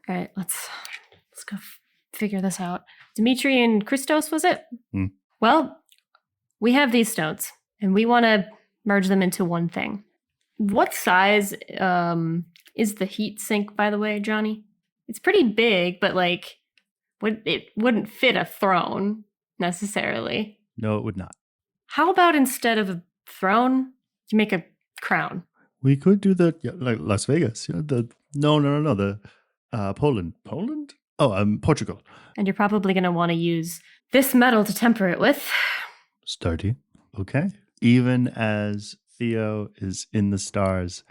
All right, let's go figure this out. Dimitri and Christos, was it? Well, we have these stones, and we want to merge them into one thing. What size is the heat sink, by the way, Johnny? It's pretty big, but like, it wouldn't fit a throne necessarily. No, it would not. How about instead of a throne, you make a crown? We could do like Las Vegas. You know, the Poland. Poland? Oh, Portugal. And you're probably going to want to use this metal to temper it with. Starty. Okay. Even as Theo is in the stars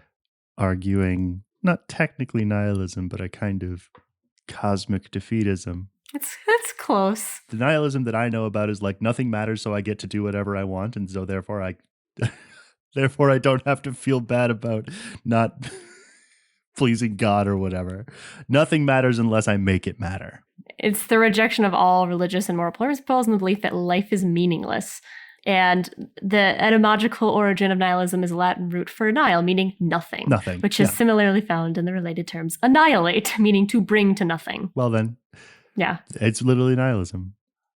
arguing, not technically nihilism, but a kind of cosmic defeatism. It's close. The nihilism that I know about is like nothing matters, so I get to do whatever I want, and so therefore I don't have to feel bad about not pleasing God or whatever. Nothing matters unless I make it matter. It's the rejection of all religious and moral principles and the belief that life is meaningless. And the etymological origin of nihilism is a Latin root for nihil, meaning nothing. Nothing. Which is similarly found in the related terms annihilate, meaning to bring to nothing. Well then. Yeah. It's literally nihilism.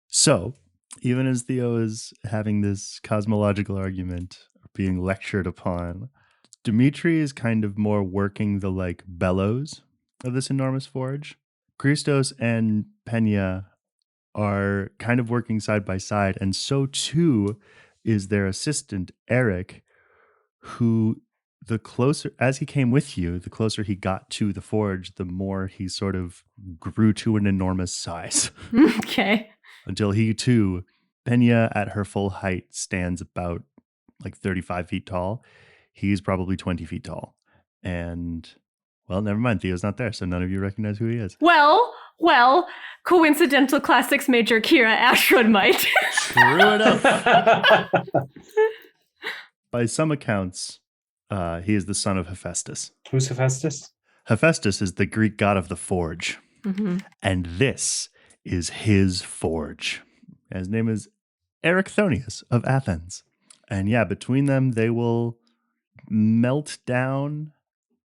So, even as Theo is having this cosmological argument, being lectured upon, Dimitri is kind of more working the like bellows of this enormous forge. Christos and Pena are kind of working side by side, and so too is their assistant, Eric, who the closer, as he came with you, the closer he got to the forge, the more he sort of grew to an enormous size. Okay. Until he too, Pena at her full height stands about like 35 feet tall. He's probably 20 feet tall. And, well, never mind. Theo's not there, so none of you recognize who he is. Well, coincidental classics major Kira Ashwood might. True enough. By some accounts, he is the son of Hephaestus. Who's Hephaestus? Hephaestus is the Greek god of the forge. Mm-hmm. And this is his forge. His name is Erichthonius of Athens. And yeah, between them, they will melt down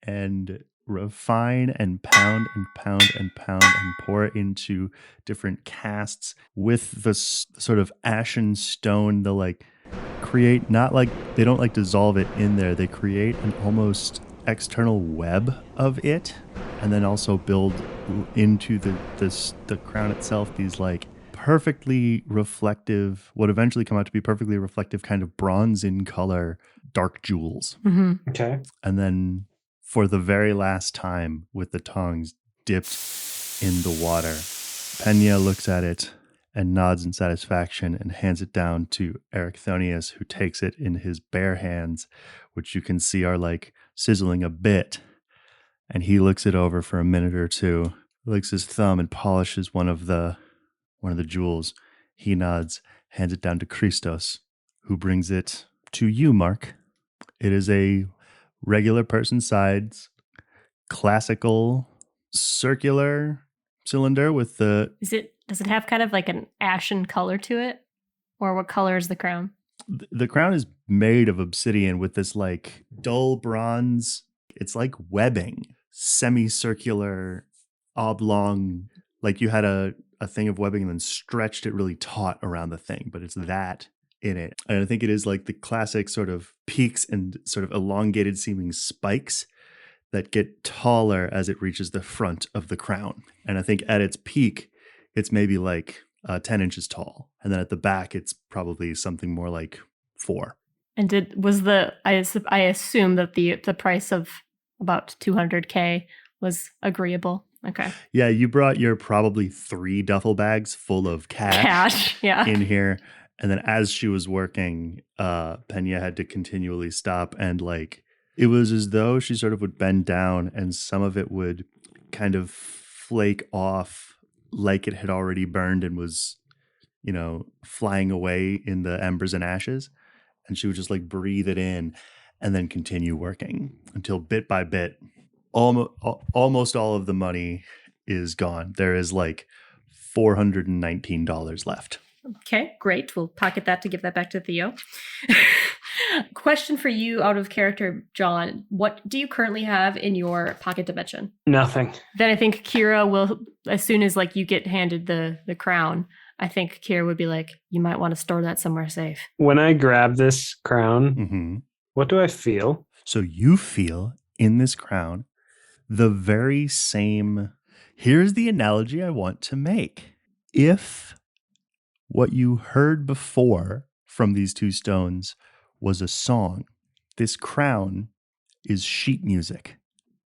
and refine and pound and pound and pound and pour into different casts with the sort of ashen stone. They'll like create, not like, they don't like dissolve it in there. They create an almost external web of it, and then also build into the crown itself these like perfectly reflective, what eventually come out to be perfectly reflective kind of bronze in color, dark jewels. Mm-hmm. Okay. And then for the very last time with the tongs dipped in the water, Pena looks at it and nods in satisfaction and hands it down to Erichthonius, who takes it in his bare hands, which you can see are like sizzling a bit. And he looks it over for a minute or two, licks his thumb and polishes one of the jewels. He nods, hands it down to Christos, who brings it to you, Mark. It is a regular person-size, classical, circular cylinder with the... Does it have kind of like an ashen color to it? Or what color is the crown? The crown is made of obsidian with this like dull bronze. It's like webbing, semicircular, oblong, like you had a thing of webbing and then stretched it really taut around the thing, but it's that in it. And I think it is like the classic sort of peaks and sort of elongated seeming spikes that get taller as it reaches the front of the crown. And I think at its peak, it's maybe like 10 inches tall. And then at the back, it's probably something more like 4. And I assume that the price of about $200K was agreeable. Okay. Yeah, you brought your probably 3 duffel bags full of cash yeah. in here. And then as she was working, Pena had to continually stop. And like, it was as though she sort of would bend down and some of it would kind of flake off like it had already burned and was, flying away in the embers and ashes. And she would just like breathe it in and then continue working until bit by bit, almost all of the money is gone. There is like $419 left. Okay, great. We'll pocket that to give that back to Theo. Question for you out of character, John. What do you currently have in your pocket dimension? Nothing. Then I think Kira will, as soon as like you get handed the crown, I think Kira would be like, you might want to store that somewhere safe. When I grab this crown, what do I feel? So you feel in this crown the very same. Here's the analogy I want to make. If what you heard before from these 2 stones was a song, this crown is sheet music.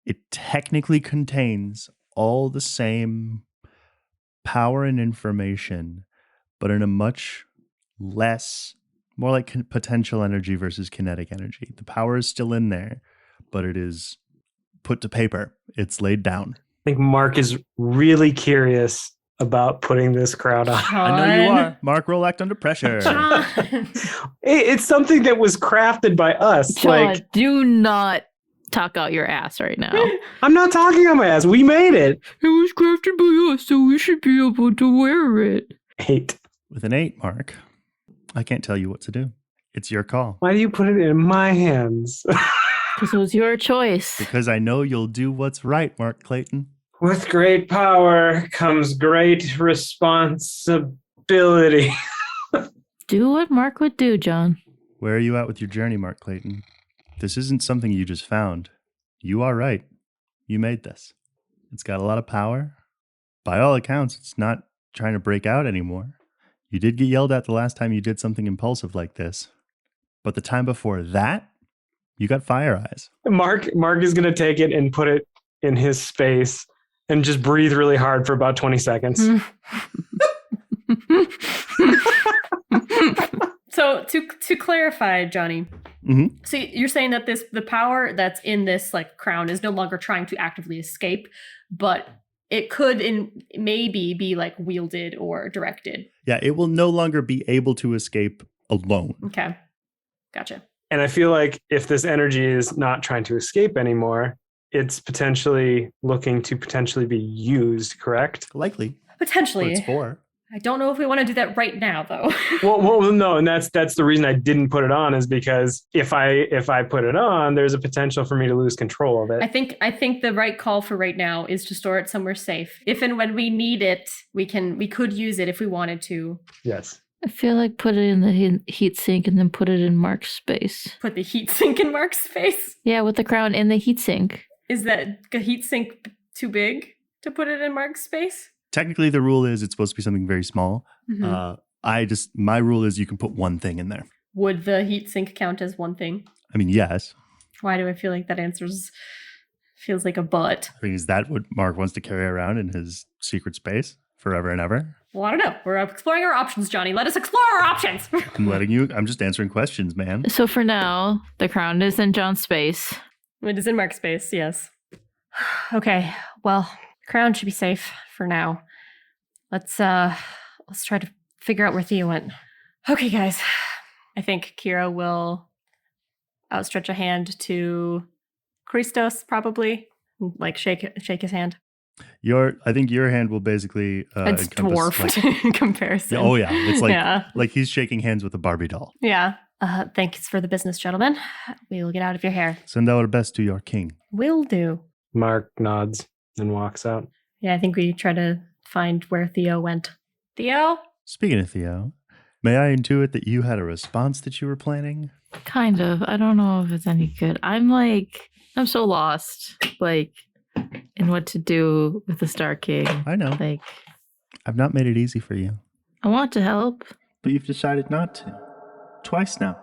It technically contains all the same power and information, but in a much less, more like potential energy versus kinetic energy. The power is still in there, but it is put to paper. It's laid down. I think Mark is really curious about putting this crown on. I know you are. Mark, roll act under pressure. It's something that was crafted by us. John, do not talk out your ass right now. I'm not talking on my ass. We made it. It was crafted by us, so we should be able to wear it. 8. With an 8, Mark, I can't tell you what to do. It's your call. Why do you put it in my hands? Because it was your choice. Because I know you'll do what's right, Mark Clayton. With great power comes great responsibility. Do what Mark would do, John. Where are you at with your journey, Mark Clayton? This isn't something you just found. You are right. You made this. It's got a lot of power. By all accounts, it's not trying to break out anymore. You did get yelled at the last time you did something impulsive like this. But the time before that, you got fire eyes. Mark is going to take it and put it in his space and just breathe really hard for about 20 seconds. So to clarify, Johnny, so you're saying that the power that's in this like crown is no longer trying to actively escape, but it could maybe be like wielded or directed. Yeah, it will no longer be able to escape alone. Okay, gotcha. And I feel like if this energy is not trying to escape anymore, it's potentially looking to potentially be used, correct? Likely. Potentially. What it's for. I don't know if we want to do that right now, though. well, no, and that's the reason I didn't put it on is because if I put it on, there's a potential for me to lose control of it. I think the right call for right now is to store it somewhere safe. If and when we need it, we could use it if we wanted to. Yes. I feel like put it in the heat sink and then put it in Mark's space. Put the heat sink in Mark's space? Yeah, with the crown in the heat sink. Is that a heat sink too big to put it in Mark's space? Technically, the rule is it's supposed to be something very small. Mm-hmm. My rule is you can put one thing in there. Would the heat sink count as one thing? I mean, yes. Why do I feel like that feels like a but? I mean, is that what Mark wants to carry around in his secret space forever and ever? Well, I don't know. We're exploring our options, Johnny. Let us explore our options. I'm just answering questions, man. So for now, the crown is in John's space. It is in Mark's space, yes. Okay, well, crown should be safe for now. Let's try to figure out where Theo went. Okay, guys. I think Kira will outstretch a hand to Christos, probably. Like shake his hand. I think your hand will basically it's dwarfed in comparison. Oh yeah, it's like like he's shaking hands with a Barbie doll. Yeah. Thanks for the business, gentlemen. We will get out of your hair. Send our best to your king. Will do. Mark nods and walks out. Yeah, I think we try to find where Theo went. Theo? Speaking of Theo, may I intuit that you had a response that you were planning? Kind of. I don't know if it's any good. I'm so lost, in what to do with the Star King. I know. I've not made it easy for you. I want to help. But you've decided not to. Twice now.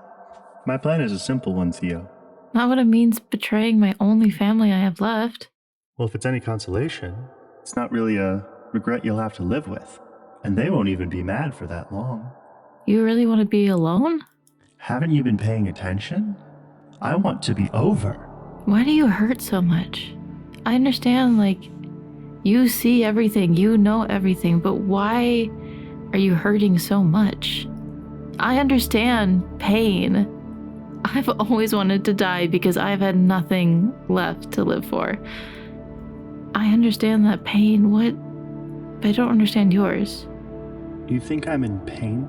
My plan is a simple one, Theo. Not what it means betraying my only family I have left. Well, if it's any consolation, it's not really a regret you'll have to live with. And they won't even be mad for that long. You really want to be alone? Haven't you been paying attention? I want to be over. Why do you hurt so much? I understand, you see everything, you know everything, but why are you hurting so much? I understand pain. I've always wanted to die because I've had nothing left to live for. I understand that pain, but I don't understand yours. You think I'm in pain?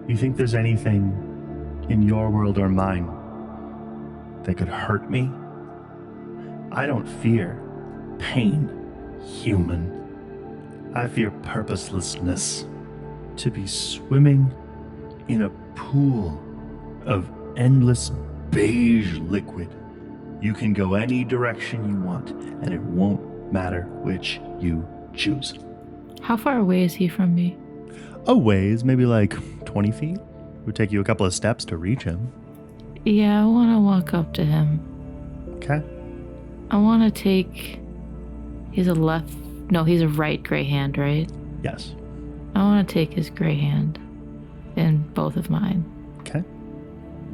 You think there's anything in your world or mine that could hurt me? I don't fear pain, human. I fear purposelessness. To be swimming in a pool of endless beige liquid. You can go any direction you want, and it won't matter which you choose. How far away is he from me? A ways, maybe 20 feet. It would take you a couple of steps to reach him. Yeah, I want to walk up to him. Okay. I want to take... He's a right gray hand, right? Yes. I want to take his gray hand in both of mine. Okay.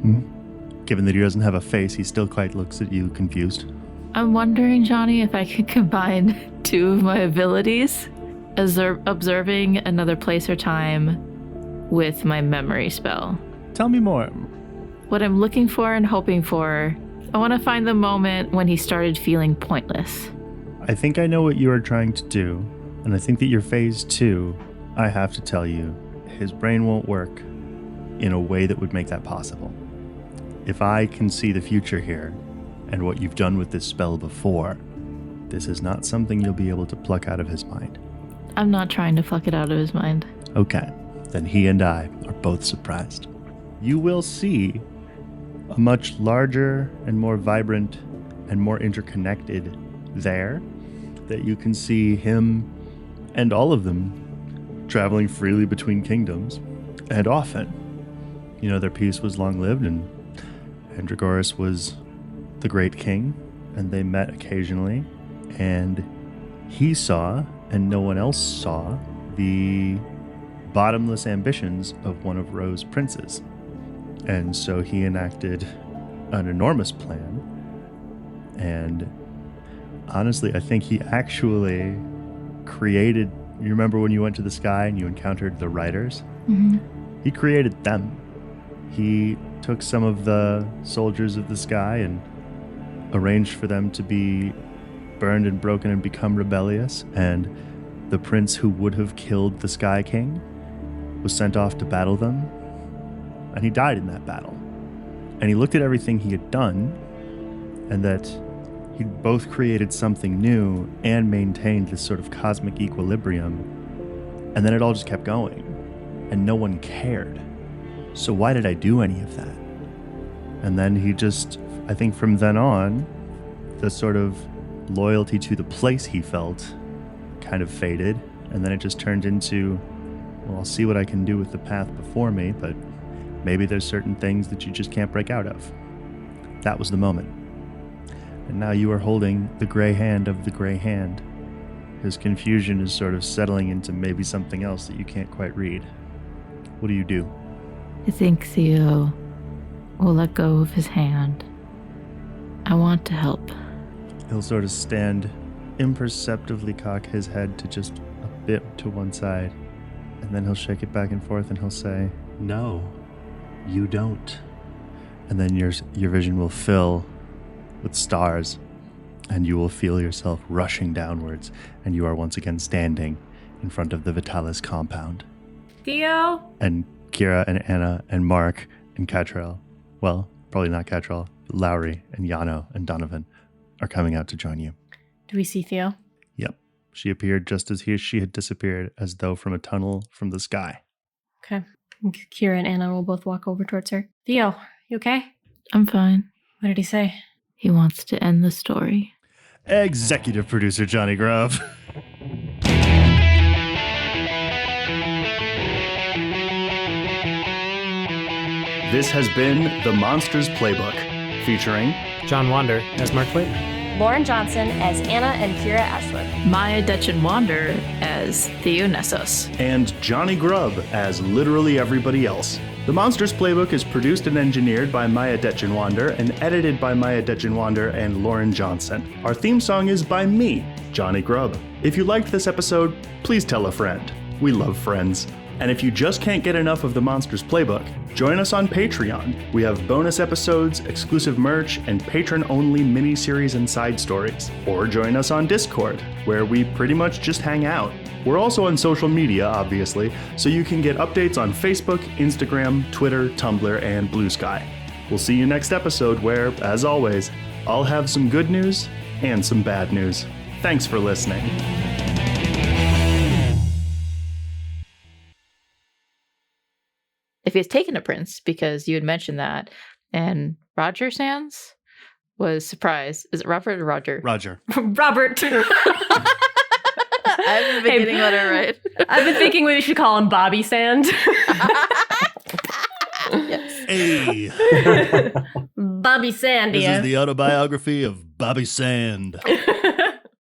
Mm-hmm. Given that he doesn't have a face, he still quite looks at you confused. I'm wondering, Jonny, if I could combine two of my abilities, observing another place or time with my memory spell. Tell me more. What I'm looking for and hoping for, I want to find the moment when he started feeling pointless. I think I know what you are trying to do, and I think that your phase 2, I have to tell you, his brain won't work in a way that would make that possible. If I can see the future here, and what you've done with this spell before, this is not something you'll be able to pluck out of his mind. I'm not trying to pluck it out of his mind. Okay, then he and I are both surprised. You will see a much larger and more vibrant and more interconnected there, that you can see him and all of them traveling freely between kingdoms, and often. Their peace was long-lived, and Andragoras was the great king, and they met occasionally, and he saw, and no one else saw, the bottomless ambitions of one of Ro's princes. And so he enacted an enormous plan, and honestly, I think he actually created... You remember when you went to the sky and you encountered the riders? Mm-hmm. He created them. He took some of the soldiers of the sky and arranged for them to be burned and broken and become rebellious, and the prince who would have killed the Sky King was sent off to battle them, and he died in that battle. And he looked at everything he had done, and that he'd both created something new and maintained this sort of cosmic equilibrium, and then it all just kept going, and no one cared. So why did I do any of that? And then he just, I think from then on, the sort of loyalty to the place he felt kind of faded, and then it just turned into, well, I'll see what I can do with the path before me, but maybe there's certain things that you just can't break out of. That was the moment. And now you are holding the gray hand of the gray hand. His confusion is sort of settling into maybe something else that you can't quite read. What do you do? I think Theo will let go of his hand. I want to help. He'll sort of stand, imperceptibly cock his head to just a bit to one side, and then he'll shake it back and forth and he'll say, "No, you don't." And then your vision will fill with stars, and you will feel yourself rushing downwards, and you are once again standing in front of the Vitalis compound. Theo? And Kira and Anna and Mark and Catrell, well, probably not Catrell, Lowry and Yano and Donovan are coming out to join you. Do we see Theo? Yep. She appeared just as she had disappeared, as though from a tunnel from the sky. Okay. Kira and Anna will both walk over towards her. Theo, you okay? I'm fine. What did he say? He wants to end the story. Executive producer Jonny Grubb. This has been The Monsters Playbook, featuring Detjen-Wander as Mark Clayton, Lauren Johnson as Anna and Kira Ashwood, Miah Detjen-Wander as Theo Nessos, and Jonny Grubb as literally everybody else. The Monsters Playbook is produced and engineered by Miah Detjen-Wander and edited by Miah Detjen-Wander and Lauren Johnson. Our theme song is by me, Jonny Grubb. If you liked this episode, please tell a friend. We love friends. And if you just can't get enough of the Monsters Playbook, join us on Patreon. We have bonus episodes, exclusive merch, and patron-only mini-series and side stories. Or join us on Discord, where we pretty much just hang out. We're also on social media, obviously, so you can get updates on Facebook, Instagram, Twitter, Tumblr, and Blue Sky. We'll see you next episode where, as always, I'll have some good news and some bad news. Thanks for listening. If he has taken a prince, because you had mentioned that, and Roger Sands was surprised. Is it Robert or Roger? Roger. Robert. I've been getting that right. I've been thinking we should call him Bobby Sand. Yes. Hey. Bobby Sand, This is the autobiography of Bobby Sand.